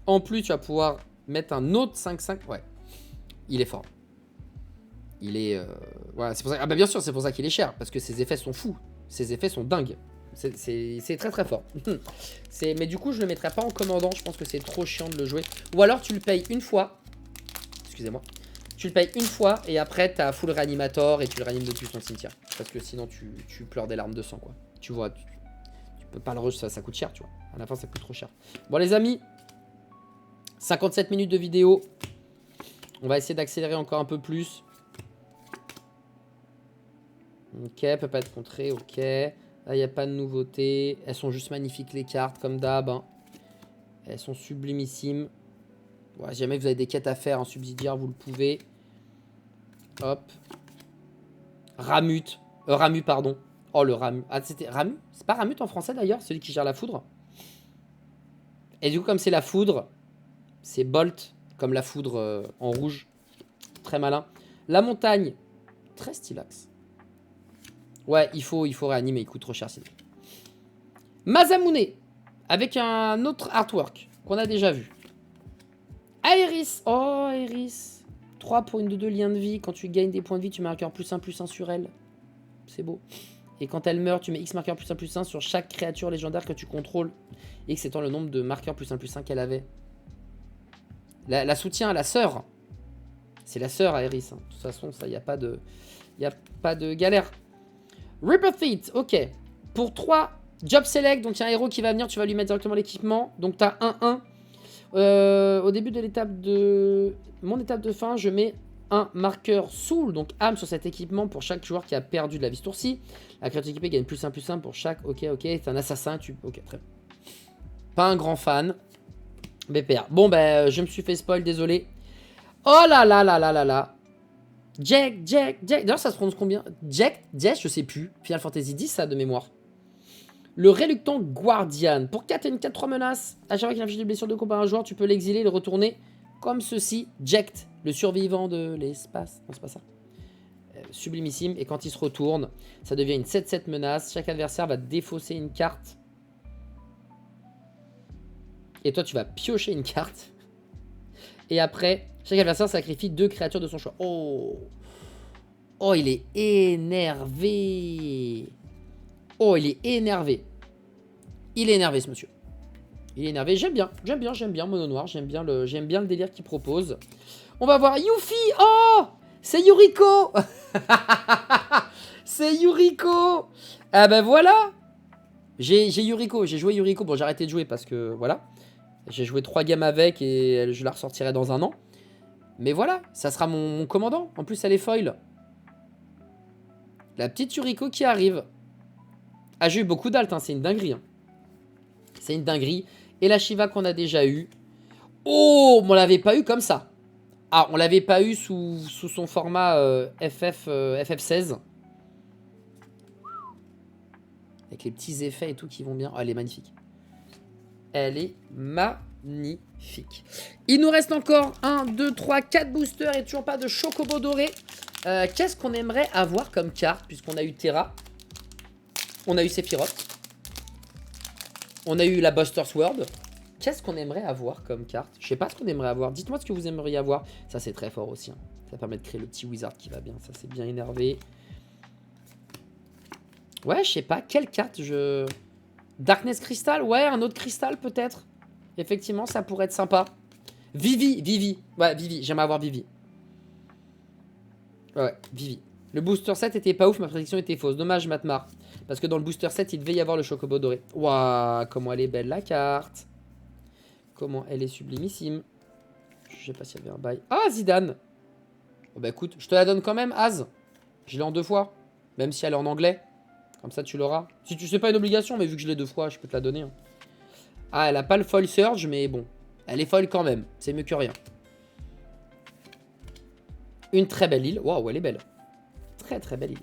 En plus, tu vas pouvoir mettre un autre 5-5. Ouais, il est fort. Il est... Voilà, c'est pour ça... Ah bah bien sûr, c'est pour ça qu'il est cher. Parce que ses effets sont fous. Ses effets sont dingues. C'est très très fort. Mais du coup, je le mettrai pas en commandant. Je pense que c'est trop chiant de le jouer. Ou alors, tu le payes une fois. Excusez-moi. Tu le payes une fois et après, t'as full réanimator et tu le réanimes depuis ton cimetière. Parce que sinon, tu pleures des larmes de sang, quoi. Tu vois, tu peux pas le rush, ça coûte cher, tu vois. À la fin, ça coûte trop cher. Bon, les amis, 57 minutes de vidéo. On va essayer d'accélérer encore un peu plus. Ok, peut pas être contré, ok. Là, il n'y a pas de nouveauté. Elles sont juste magnifiques, les cartes, comme d'hab. Hein. Elles sont sublimissimes. Ouais, si jamais vous avez des quêtes à faire en subsidiaire, vous le pouvez. Hop. Ramut. Ramu, pardon. Oh, le Ramu. Ah, c'était Ramu? C'est pas Ramut en français, d'ailleurs, celui qui gère la foudre. Et du coup, comme c'est la foudre, c'est Bolt, comme la foudre en rouge. Très malin. La montagne. Très stylax. Ouais, il faut réanimer, il coûte trop cher sinon. Masamune, avec un autre artwork qu'on a déjà vu. Aeris, oh Aeris. 3 pour une 2/2 lien de vie. Quand tu gagnes des points de vie, tu mets un marqueur +1/+1 sur elle. C'est beau. Et quand elle meurt, tu mets X marqueur +1/+1 sur chaque créature légendaire que tu contrôles. X étant le nombre de marqueurs +1/+1 qu'elle avait. La soutien à la sœur. C'est la sœur Aeris. Hein. De toute façon, ça, il n'y a pas de galère. Ripper Feet, ok. Pour 3, Job Select, donc il y a un héros qui va venir, tu vas lui mettre directement l'équipement. Donc tu as 1-1. Au début de mon étape de fin, je mets un marqueur Soul, donc âme sur cet équipement pour chaque joueur qui a perdu de la vie ce tour-ci. La créature équipée gagne +1/+1 pour chaque. Ok, c'est un assassin. Ok, très bien. Pas un grand fan. BPR. Bon, ben, je me suis fait spoil, désolé. Oh là là là là là là. Jack. D'ailleurs, ça se prononce combien? Jack, je sais plus. Final Fantasy X, ça, de mémoire. Le Réluctant Guardian. Pour 4 et une 4-3 menaces, à chaque fois qu'il inflige des blessures de combat à un joueur, tu peux l'exiler et le retourner comme ceci. Jack, le survivant de l'espace. Non, c'est pas ça. Sublimissime. Et quand il se retourne, ça devient une 7-7 menace. Chaque adversaire va défausser une carte. Et toi, tu vas piocher une carte. Et après, chaque adversaire sacrifie 2 créatures de son choix. Oh, il est énervé. Oh, il est énervé. Il est énervé, ce monsieur. Il est énervé. J'aime bien Mono Noir. J'aime bien le délire qu'il propose. On va voir Yuffie. Oh, c'est Yuriko. C'est Yuriko. Ah ben voilà. J'ai Yuriko, j'ai joué Yuriko. Bon, j'ai arrêté de jouer parce que, voilà. J'ai joué 3 games avec et je la ressortirai dans un an. Mais voilà, ça sera mon commandant. En plus, elle est foil. La petite Yuriko qui arrive. Ah, j'ai eu beaucoup d'alt, hein. C'est une dinguerie. Hein. C'est une dinguerie. Et la Shiva qu'on a déjà eue. Oh, on l'avait pas eu comme ça. Ah, on l'avait pas eu sous son format FF16. Avec les petits effets et tout qui vont bien. Oh, elle est magnifique. Elle est magnifique. Il nous reste encore 1, 2, 3, 4 boosters et toujours pas de chocobo doré. Qu'est-ce qu'on aimerait avoir comme carte? Puisqu'on a eu Terra. On a eu Sephiroth. On a eu la Buster Sword. Qu'est-ce qu'on aimerait avoir comme carte? Je sais pas ce qu'on aimerait avoir. Dites-moi ce que vous aimeriez avoir. Ça, c'est très fort aussi. Hein. Ça permet de créer le petit wizard qui va bien. Ça, c'est bien énervé. Ouais, je sais pas. Quelle carte je... Darkness Crystal? Ouais, un autre cristal peut-être. Effectivement, ça pourrait être sympa. Vivi. Ouais, Vivi. J'aimerais avoir Vivi. Ouais, Vivi. Le booster 7 était pas ouf, ma prédiction était fausse. Dommage, Matmar. Parce que dans le booster 7, il devait y avoir le chocobo doré. Waouh, comment elle est belle la carte. Comment elle est sublimissime. Je sais pas s'il y avait un bail. Ah, Zidane. Oh, bah écoute, je te la donne quand même, Az. Je l'ai en 2 fois. Même si elle est en anglais. Comme ça, tu l'auras. Si tu sais pas une obligation, mais vu que je l'ai 2 fois, je peux te la donner. Hein. Ah, elle a pas le foil surge, mais bon. Elle est foil quand même. C'est mieux que rien. Une très belle île. Waouh, elle est belle. Très très belle île.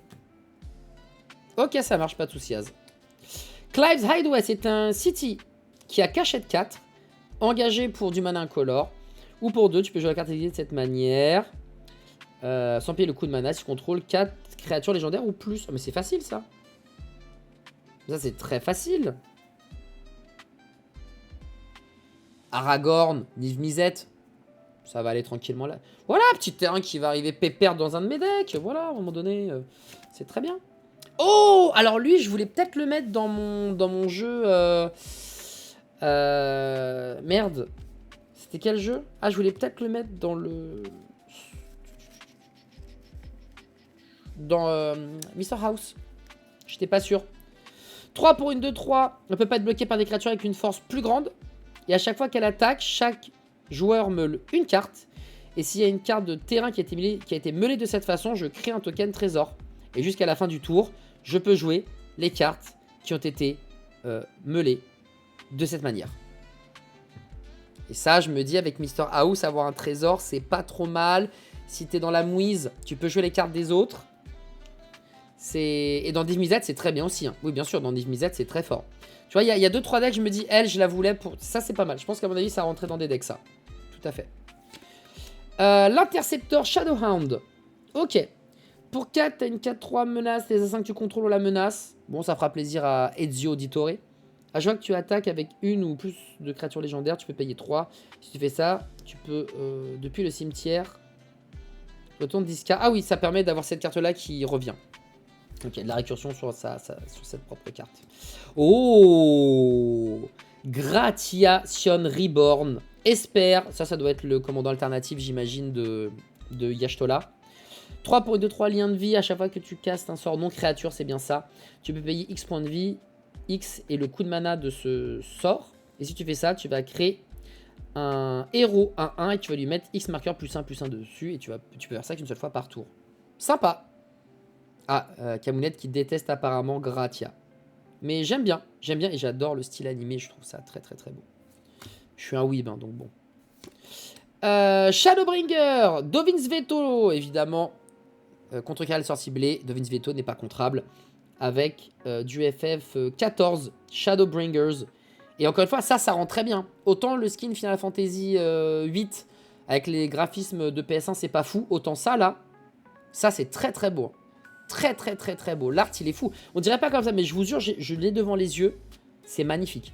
Ok, ça marche, pas de soucis, Az. Clive's Hideaway, c'est un city qui a cachette 4. Engagé pour du mana incolore. Ou pour 2, tu peux jouer la carte de cette manière. Sans payer le coup de mana, si tu contrôles 4 créatures légendaires ou plus. Oh, mais c'est facile ça. Ça c'est très facile. Aragorn, Niv-Mizzet. Ça va aller tranquillement là. Voilà, petit terrain qui va arriver pépère dans un de mes decks. Voilà, à un moment donné, c'est très bien. Oh, alors lui, je voulais peut-être le mettre dans mon jeu... merde. C'était quel jeu? Ah, je voulais peut-être le mettre dans le... Dans Mr. House. J'étais pas sûr. 3 pour une 2-3. Ne peut pas être bloqué par des créatures avec une force plus grande. Et à chaque fois qu'elle attaque, chaque joueur meule une carte. Et s'il y a une carte de terrain qui a été meulée de cette façon, je crée un token trésor. Et jusqu'à la fin du tour, je peux jouer les cartes qui ont été meulées de cette manière. Et ça, je me dis, avec Mr. House, avoir un trésor, c'est pas trop mal. Si t'es dans la mouise, tu peux jouer les cartes des autres. Et dans Niv-Mizzet, c'est très bien aussi. Hein. Oui, bien sûr, dans Niv-Mizzet, c'est très fort. Tu vois, il y a 2-3 decks, je me dis, elle, je la voulais pour... Ça, c'est pas mal. Je pense qu'à mon avis, ça rentrait dans des decks, ça. Tout à fait. L'Interceptor Shadowhound. Ok. Pour 4, t'as une 4-3 menace. Les assassins que tu contrôles ont la menace. Bon, ça fera plaisir à Ezio Auditore. À chaque fois que tu attaques avec une ou plus de créatures légendaires, tu peux payer 3. Si tu fais ça, tu peux, depuis le cimetière, retourne 10k. Ah oui, ça permet d'avoir cette carte-là qui revient. Ok, de la récursion sur cette propre carte. Oh, Gratiation Reborn. Esper, ça doit être le commandant alternatif, j'imagine, de Y'Chtola. 3 pour 2-3 liens de vie. À chaque fois que tu castes un sort non créature, c'est bien ça. Tu peux payer X points de vie. X est le coup de mana de ce sort. Et si tu fais ça, tu vas créer un héros 1-1 et tu vas lui mettre X marqueur +1/+1 dessus. Et tu peux faire ça qu'une seule fois par tour. Sympa. Ah, Camounette qui déteste apparemment Gratia. Mais j'aime bien et j'adore le style animé. Je trouve ça très très très beau. Je suis un weeb, hein, donc bon. Shadowbringer, Dovin's Veto, évidemment. Contre quel sort ciblé, Dovin's Veto n'est pas contrable. Avec du FF14 Shadowbringers. Et encore une fois, ça rend très bien. Autant le skin Final Fantasy 8 avec les graphismes de PS1, c'est pas fou. Autant ça, là, ça, c'est très très beau. Très très très très beau. L'art, il est fou. On dirait pas comme ça, mais je vous jure, je l'ai devant les yeux. C'est magnifique.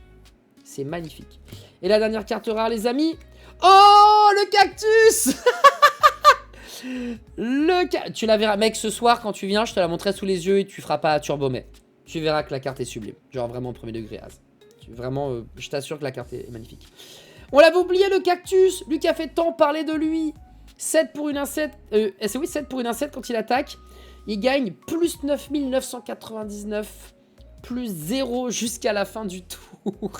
C'est magnifique. Et la dernière carte rare, les amis. Oh, le cactus. Tu la verras, mec, ce soir, quand tu viens, je te la montrerai sous les yeux et tu feras pas turbomet. Tu verras que la carte est sublime. Genre vraiment au premier degré, Az. Vraiment, je t'assure que la carte est magnifique. On l'avait oublié, le cactus. Lui qui a fait tant parler de lui. 7 pour une 1-7. C'est oui, 7 pour une 1-7 quand il attaque. Il gagne plus 9999 plus 0 jusqu'à la fin du tour.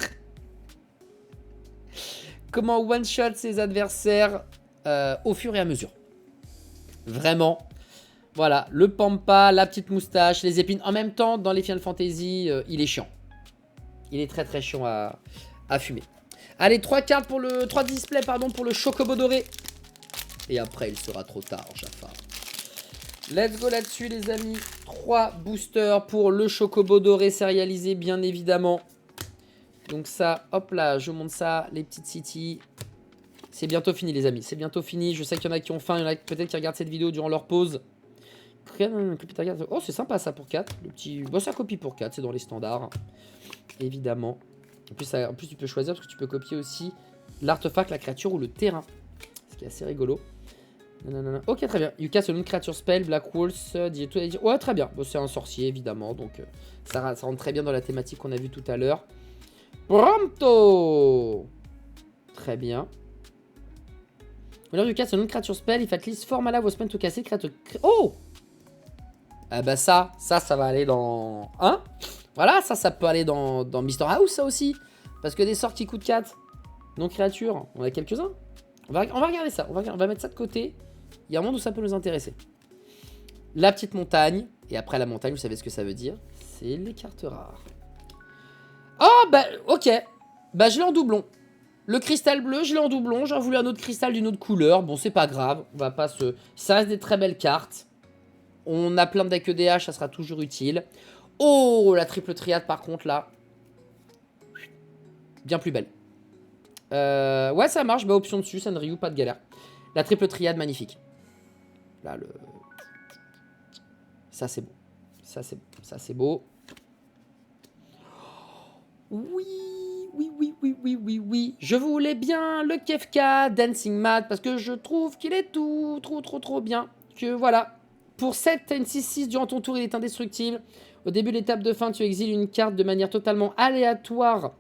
Comment one-shot ses adversaires au fur et à mesure. Vraiment. Voilà, le pampa, la petite moustache, les épines. En même temps, dans les Final Fantasy, il est chiant. Il est très très chiant à fumer. Allez, 3 cartes pour le... 3 displays, pardon, pour le Chocobo doré. Et après, il sera trop tard, Jafar. Let's go là-dessus, les amis. 3 boosters pour le Chocobo doré sérialisé, bien évidemment. Donc ça, hop là, je monte ça, les petites cities. C'est bientôt fini, les amis. C'est bientôt fini. Je sais qu'il y en a qui ont faim. Il y en a peut-être qui regardent cette vidéo durant leur pause. Oh, c'est sympa ça pour 4. Le petit... Bon, ça copie pour 4. C'est dans les standards. Évidemment. En plus, tu peux choisir parce que tu peux copier aussi l'artefact, la créature ou le terrain. Ce qui est assez rigolo. Nanana. Ok, très bien. You cast une créature spell, Black Wolves, ouais, très bien. Bon, c'est un sorcier, évidemment. Donc, ça rentre très bien dans la thématique qu'on a vue tout à l'heure. Pronto. Très bien. Whenever you cast une créature spell, if at least 4 mana was spent to cast it, créature... Oh! Ah bah ça va aller dans... Hein? Voilà, ça peut aller dans Mr. House, ça aussi. Parce que des sorts qui coûtent 4, non créatures, on a quelques-uns. On va regarder ça, on va mettre ça de côté. Il y a un monde où ça peut nous intéresser. La petite montagne, et après la montagne, vous savez ce que ça veut dire. C'est les cartes rares. Oh, bah, ok. Bah, je l'ai en doublon. Le cristal bleu, je l'ai en doublon. J'en voulais un autre cristal d'une autre couleur. Bon, c'est pas grave. On va pas se... Ça reste des très belles cartes. On a plein de decks EDH, ça sera toujours utile. Oh, la triple triade, par contre, là. Bien plus belle. Ouais, ça marche. Bah, option dessus, Sanryu, pas de galère. La triple triade, magnifique. Là, le... Ça, c'est beau. Ça, c'est beau. Oui. Je voulais bien le Kefka Dancing Mad parce que je trouve qu'il est trop bien. Que voilà. Pour 7, t'as une 6-6 durant ton tour, il est indestructible. Au début de l'étape de fin, tu exiles une carte de manière totalement aléatoire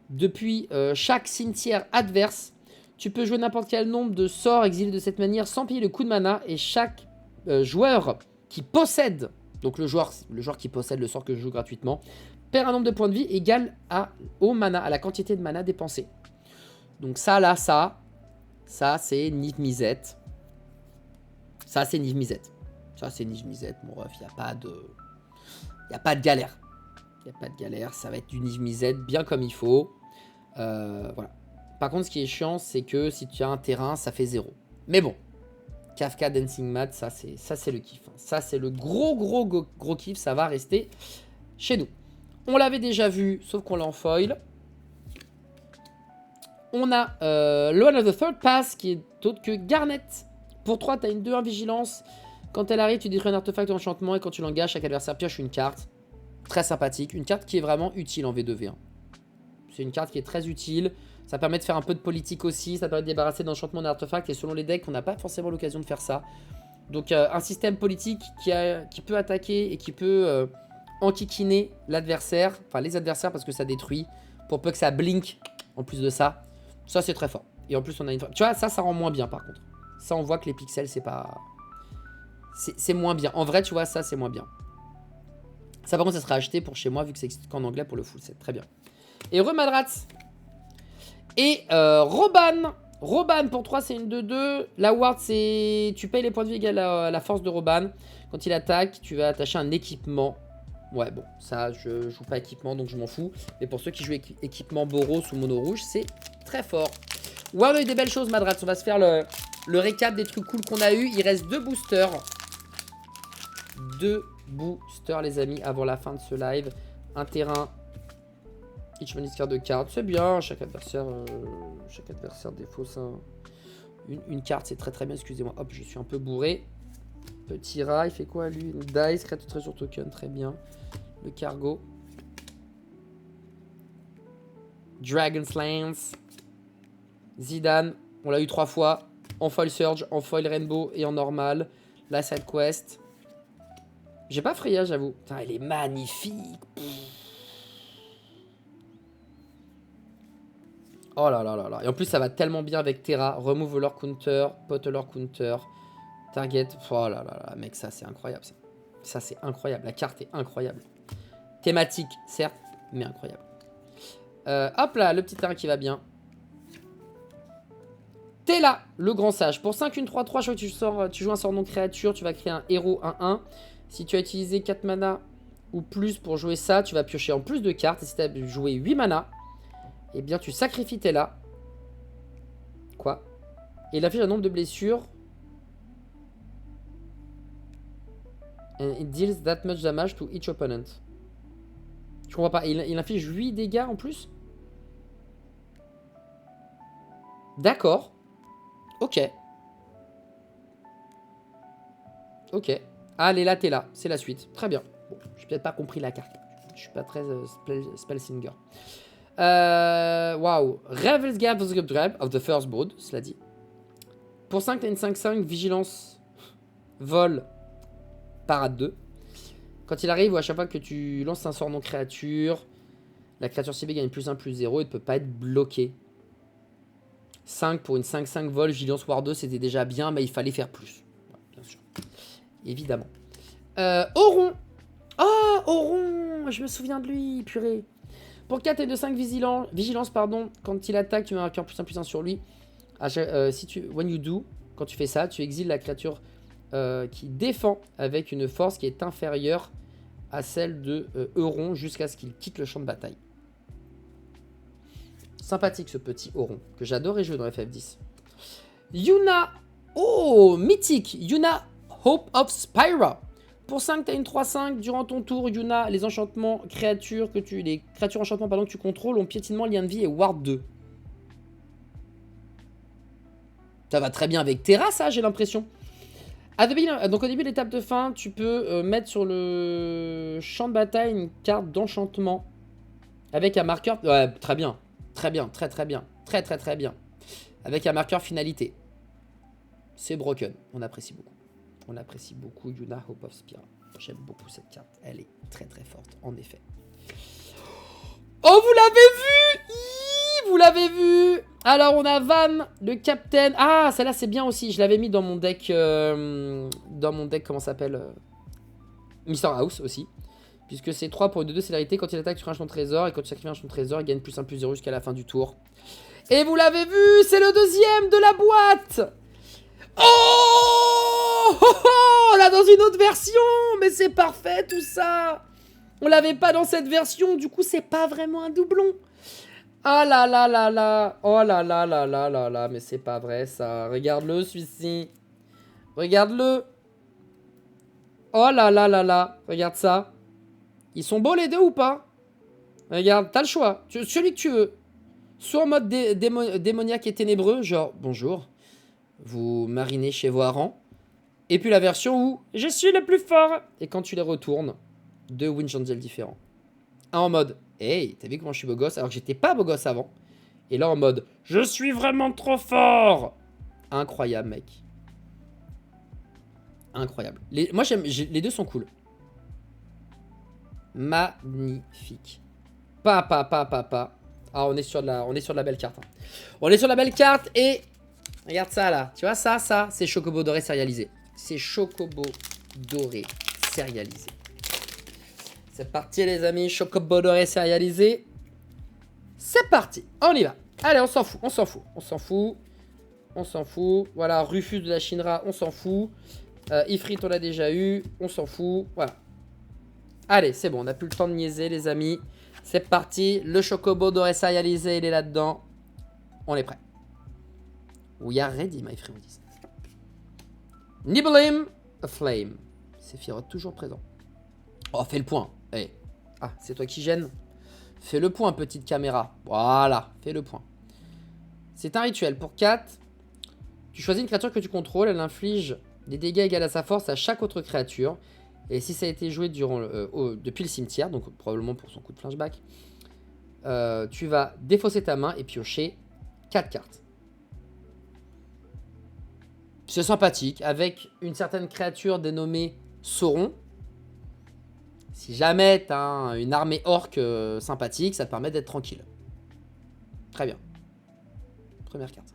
depuis chaque cimetière adverse. Tu peux jouer n'importe quel nombre de sorts exilés de cette manière sans payer le coût de mana. Et chaque joueur qui possède, donc le joueur qui possède le sort que je joue gratuitement, perd un nombre de points de vie égal au mana, à la quantité de mana dépensée. Donc ça, là, ça c'est Niv Mizzet. Ça, c'est Niv Mizzet. Ça, c'est Niv Mizzet, mon ref. Il n'y a pas de galère. Il n'y a pas de galère. Ça va être du Niv Mizzet bien comme il faut. Voilà. Par contre, ce qui est chiant, c'est que si tu as un terrain, ça fait 0. Mais bon. Kefka Dancing Mad, ça, c'est le kiff. Ça, c'est le gros kiff. Ça va rester chez nous. On l'avait déjà vu, sauf qu'on l'a en foil. On a le One of the Third Pass, qui est autre que Garnet. Pour 3, tu as une 2-1 vigilance. Quand elle arrive, tu détruis un artefact d'enchantement et quand tu l'engages, chaque adversaire pioche une carte. Très sympathique. Une carte qui est vraiment utile en V2V1. C'est une carte qui est très utile. Ça permet de faire un peu de politique aussi. Ça permet de débarrasser d'enchantement d'artefacts. Et selon les decks, on n'a pas forcément l'occasion de faire ça. Donc un système politique qui peut attaquer et qui peut enquiquiner l'adversaire. Enfin les adversaires parce que ça détruit. Pour peu que ça blink en plus de ça. Ça c'est très fort. Et en plus on a une... Tu vois, ça rend moins bien par contre. Ça on voit que les pixels c'est pas... C'est moins bien. En vrai tu vois ça c'est moins bien. Ça par contre ça sera acheté pour chez moi vu que c'est qu'en anglais pour le full set. Très bien. Et Remadrats. Et Roban. Roban pour 3 c'est une 2-2. La ward c'est... Tu payes les points de vie égale à la force de Roban. Quand il attaque tu vas attacher un équipement. Ouais bon ça je joue pas équipement donc je m'en fous. Mais pour ceux qui jouent équipement Boros ou Mono Rouge c'est très fort. Wow, il y a des belles choses Madrats. On va se faire le récap des trucs cool qu'on a eu. Il reste 2 boosters. 2 boosters les amis avant la fin de ce live. Un terrain. Each man discard de cartes, c'est bien. Chaque adversaire défausse une carte, c'est très bien. Excusez-moi, hop, je suis un peu bourré. Petit rat, il fait quoi lui? Une dice, créature treasure token, très bien. Le cargo. Dragon's Lance. Zidane, on l'a eu 3 fois. En foil surge, en foil rainbow et en normal. La side quest. J'ai pas Freya, j'avoue. Putain, elle est magnifique. Oh là là là là. Et en plus, ça va tellement bien avec Terra. Remove leur counter, pot leur counter, target. Oh là là là, mec, ça c'est incroyable. Ça c'est incroyable. La carte est incroyable. Thématique, certes, mais incroyable. Hop là, le petit terrain qui va bien. T'es là, le grand sage. Pour 5, 1, 3, 3, je crois que tu joues un sort non créature, tu vas créer un héros 1-1. Si tu as utilisé 4 mana ou plus pour jouer ça, tu vas piocher en plus de cartes. Et si tu as joué 8 mana, eh bien tu sacrifies tes là. Quoi? Et il affiche un nombre de blessures. And it deals that much damage to each opponent. Je comprends pas. Il inflige 8 dégâts en plus? D'accord. Ok. Ok. Allez, là, t'es là. C'est la suite. Très bien. Bon, j'ai peut-être pas compris la carte. Je suis pas très spellsinger. Waouh. Revel's Gap of the First Brood, cela dit. Pour 5, t'as une 5-5, vigilance, vol, parade 2. Quand il arrive ou à chaque fois que tu lances un sort non créature, la créature ciblée gagne +1/+0 et ne peut pas être bloquée. 5 pour une 5-5 vol, vigilance war 2, c'était déjà bien, mais il fallait faire plus. Ouais, bien sûr. Évidemment. Auron. Oh, Auron. Je me souviens de lui, purée. Pour 4 et de 5 vigilance, pardon, quand il attaque, tu mets un +1/+1 sur lui. When you do, quand tu fais ça, tu exiles la créature qui défend avec une force qui est inférieure à celle de Euron jusqu'à ce qu'il quitte le champ de bataille. Sympathique ce petit Auron, que j'adorais jouer dans FF10. Yuna. Oh, mythique. Yuna Hope of Spyra. Pour 5, tu as une 3-5. Durant ton tour, Yuna, les enchantements les créatures enchantements que tu contrôles ont piétinement, lien de vie et ward 2. Ça va très bien avec Terra, ça, j'ai l'impression. Donc au début de l'étape de fin, tu peux mettre sur le champ de bataille une carte d'enchantement avec un marqueur... Ouais, très bien. Très bien, très bien. Très bien. Avec un marqueur finalité. C'est broken. On apprécie beaucoup. On apprécie beaucoup Yuna Hope of Spyra. J'aime beaucoup cette carte. Elle est très forte, en effet. Oh, vous l'avez vu! Vous l'avez vu! Alors, on a Van, le Captain. Ah, celle-là, c'est bien aussi. Je l'avais mis dans mon deck... comment ça s'appelle Mr. House aussi. Puisque c'est 3 pour une 2 célérité. Quand il attaque sur un champ de trésor. Et quand tu sacrifies un champ de trésor, il gagne +1/+0 jusqu'à la fin du tour. Et vous l'avez vu, c'est le deuxième de la boîte. Oh, on l'a dans une autre version. Mais c'est parfait tout ça. On l'avait pas dans cette version. Du coup, c'est pas vraiment un doublon. Ah là là là là. Oh là là là là là là. Mais c'est pas vrai ça. Regarde-le celui-ci. Regarde-le. Oh là là là là. Regarde ça. Ils sont beaux les deux ou pas? Regarde, t'as le choix. Celui que tu veux. Soit en mode démoniaque et ténébreux, genre bonjour, vous marinez chez vos harengs. Et puis la version où je suis le plus fort. Et quand tu les retournes, deux Winchandel différents. Un en mode hey, t'as vu comment je suis beau gosse alors que j'étais pas beau gosse avant. Et là en mode je suis vraiment trop fort. Incroyable, mec. Incroyable. Moi j'aime, les deux sont cool. Magnifique. Pa. Ah, on est sur de la belle carte. Hein. On est sur la belle carte et... Regarde ça, là. Tu vois, ça, c'est Chocobo doré sérialisé. C'est Chocobo doré sérialisé. C'est parti, les amis. Chocobo doré sérialisé. C'est parti. On y va. Allez, on s'en fout. Voilà, Rufus de la Shinra, on s'en fout. Ifrit, on l'a déjà eu. On s'en fout. Voilà. Allez, c'est bon. On n'a plus le temps de niaiser, les amis. C'est parti, le Chocobo doré sérialisé, il est là-dedans. On est prêt. We are ready, my friends. Niblim, a flame. Sephiroth toujours présent. Oh, fais le point. Hey. Ah, c'est toi qui gêne. Fais le point, petite caméra. Voilà, fais le point. C'est un rituel. Pour 4, tu choisis une créature que tu contrôles. Elle inflige des dégâts égaux à sa force à chaque autre créature. Et si ça a été joué depuis le cimetière, donc probablement pour son coup de flashback, tu vas défausser ta main et piocher 4 cartes. C'est sympathique, avec une certaine créature dénommée Sauron. Si jamais tu as une armée orque sympathique, ça te permet d'être tranquille. Très bien. Première carte.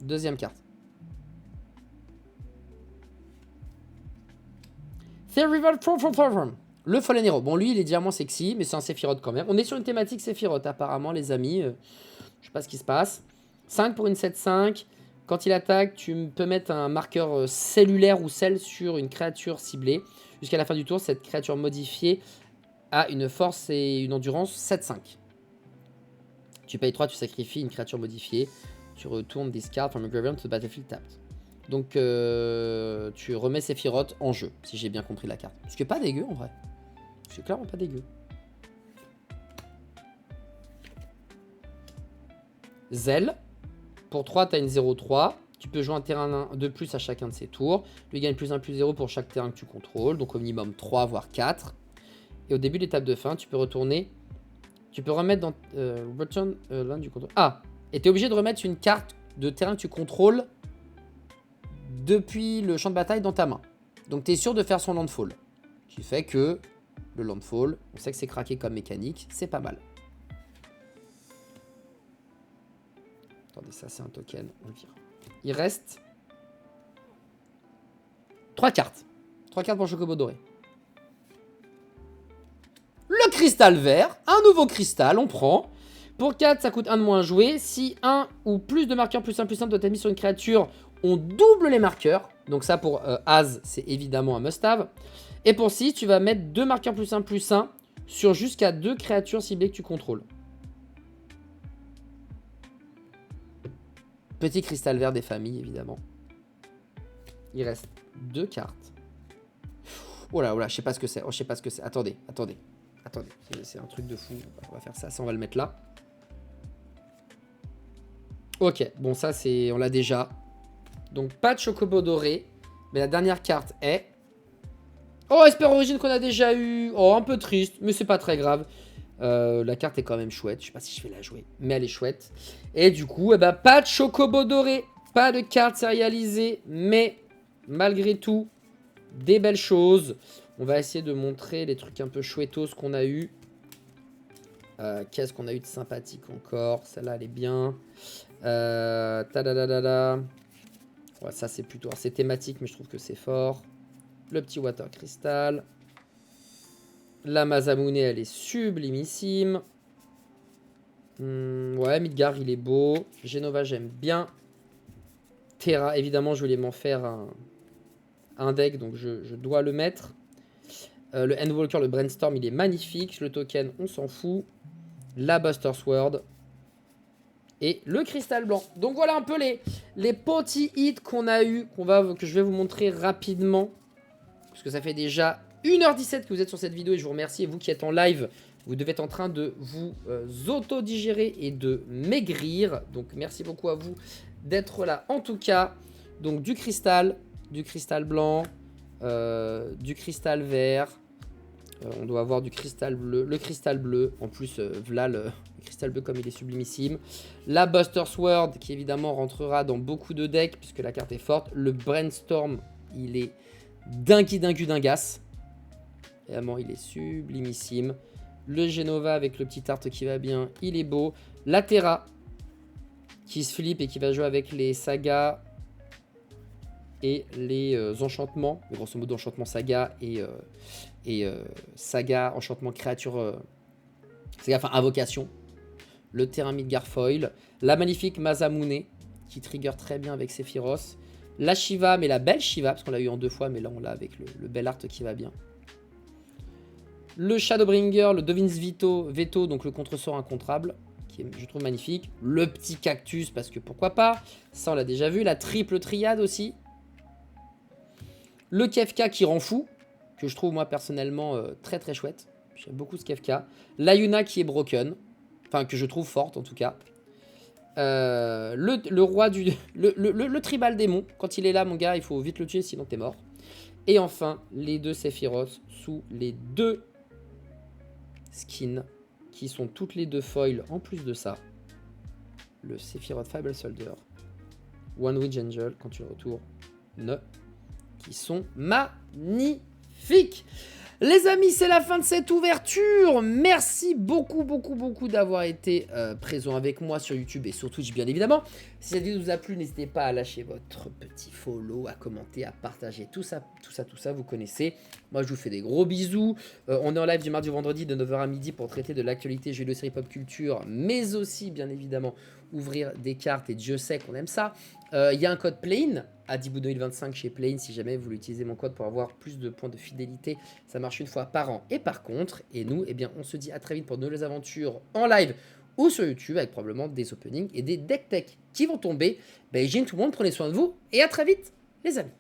Deuxième carte. Le Fallen Hero. Bon, lui, il est diamant sexy, mais c'est un Sephiroth quand même. On est sur une thématique Sephiroth, apparemment, les amis. Je sais pas ce qui se passe. 5 pour une 7-5. Quand il attaque, tu peux mettre un marqueur cellulaire ou cell sur une créature ciblée. Jusqu'à la fin du tour, cette créature modifiée a une force et une endurance 7-5. Tu payes 3, tu sacrifies une créature modifiée. Tu retournes this card from your graveyard to the battlefield tapped. Donc, tu remets Sephiroth en jeu, si j'ai bien compris la carte. Ce qui est pas dégueu, en vrai. C'est clairement pas dégueu. Zell. Pour 3, tu as une 0-3. Tu peux jouer un terrain de plus à chacun de ses tours. Lui gagne +1/+0 pour chaque terrain que tu contrôles. Donc au minimum 3, voire 4. Et au début de l'étape de fin, tu peux retourner. Tu peux remettre dans... return land du contrôle. Ah! Et tu es obligé de remettre une carte de terrain que tu contrôles depuis le champ de bataille dans ta main. Donc tu es sûr de faire son landfall. Ce qui fait que le landfall, on sait que c'est craqué comme mécanique. C'est pas mal. Attendez, ça c'est un token, on vire. Il reste 3 cartes. 3 cartes pour Chocobo doré. Le cristal vert, un nouveau cristal, on prend. Pour 4, ça coûte 1 de moins à jouer. Si 1 ou plus de marqueurs +1/+1 doit être mis sur une créature, on double les marqueurs. Donc ça pour Az, c'est évidemment un must-have. Et pour 6, tu vas mettre 2 marqueurs +1/+1 sur jusqu'à 2 créatures ciblées que tu contrôles. Petit cristal vert des familles, évidemment. Il reste 2 cartes. Oh là, je sais pas ce que c'est. Oh, je sais pas ce que c'est. Attendez. C'est un truc de fou. On va faire ça. Ça, on va le mettre là. Ok, bon, ça, c'est... On l'a déjà. Donc, pas de Chocobo doré. Mais la dernière carte est... Oh, Esper Origin qu'on a déjà eu. Oh, un peu triste, mais c'est pas très grave. La carte est quand même chouette. Je sais pas si je vais la jouer, mais elle est chouette. Et du coup, eh ben, pas de Chocobo doré. Pas de carte sérialisée. Mais, malgré tout, des belles choses. On va essayer de montrer les trucs un peu chouettos qu'on a eu. Qu'est-ce qu'on a eu de sympathique encore? Celle-là, elle est bien. Tadadadada. Ouais, ça, c'est plutôt... C'est thématique, mais je trouve que c'est fort. Le petit Water Crystal. La Masamune, elle est sublimissime. Ouais, Midgar, il est beau. Genova, j'aime bien. Terra, évidemment, je voulais m'en faire un deck, donc je dois le mettre. Le Endwalker, le Brainstorm, il est magnifique. Le token, on s'en fout. La Buster Sword. Et le cristal blanc. Donc voilà un peu les petits hits qu'on a eu, que je vais vous montrer rapidement. Parce que ça fait déjà 1h17 que vous êtes sur cette vidéo et je vous remercie. Et vous qui êtes en live, vous devez être en train de vous auto-digérer et de maigrir. Donc merci beaucoup à vous d'être là. En tout cas, donc du cristal blanc, du cristal vert. On doit avoir du cristal bleu, le cristal bleu. En plus, voilà le cristal bleu comme il est sublimissime. La Buster Sword qui évidemment rentrera dans beaucoup de decks puisque la carte est forte. Le Brainstorm, il est dinguegas. Vraiment, il est sublimissime. Le Genova avec le petit art qui va bien, il est beau. La Terra qui se flippe et qui va jouer avec les sagas et les enchantements. Grosso modo, enchantement saga et saga, enchantement créature, saga, enfin invocation. Le terrain Midgar Foil. La magnifique Masamune qui trigger très bien avec Sephiroth. La Shiva, mais la belle Shiva, parce qu'on l'a eu en 2 fois, mais là on l'a avec le bel art qui va bien. Le Shadowbringer, le Dovin's Veto, donc le contre-sort incontrable, qui est, je trouve, magnifique. Le petit cactus, parce que pourquoi pas. Ça, on l'a déjà vu. La triple triade aussi. Le Kefka qui rend fou, que je trouve, moi, personnellement, très très chouette. J'aime beaucoup ce Kefka. La Yuna qui est broken, enfin, que je trouve forte, en tout cas. Le roi du... Le tribal démon. Quand il est là, mon gars, il faut vite le tuer, sinon t'es mort. Et enfin, les 2 Sephiroth sous les 2 skins, qui sont toutes les 2 foils en plus de ça. Le Sephiroth Fable Soldier. One Witch Angel, quand tu retournes, qui sont magnifiques. Les amis, c'est la fin de cette ouverture. Merci beaucoup, beaucoup, beaucoup d'avoir été présents avec moi sur YouTube et sur Twitch, bien évidemment. Si cette vidéo vous a plu, n'hésitez pas à lâcher votre petit follow, à commenter, à partager. Tout ça, vous connaissez. Moi, je vous fais des gros bisous. On est en live du mardi au vendredi de 9 h à midi pour traiter de l'actualité jeux vidéo, série, pop culture, mais aussi, bien évidemment, ouvrir des cartes. Et Dieu sait qu'on aime ça. Il y a un code PLAYIN à 10 2025 chez PLAYIN si jamais vous voulez utiliser mon code pour avoir plus de points de fidélité. Ça marche une fois par an et par contre. Et nous, eh bien, on se dit à très vite pour de nouvelles aventures en live ou sur YouTube avec probablement des openings et des deck tech qui vont tomber. Beijing, tout le monde, prenez soin de vous et à très vite, les amis.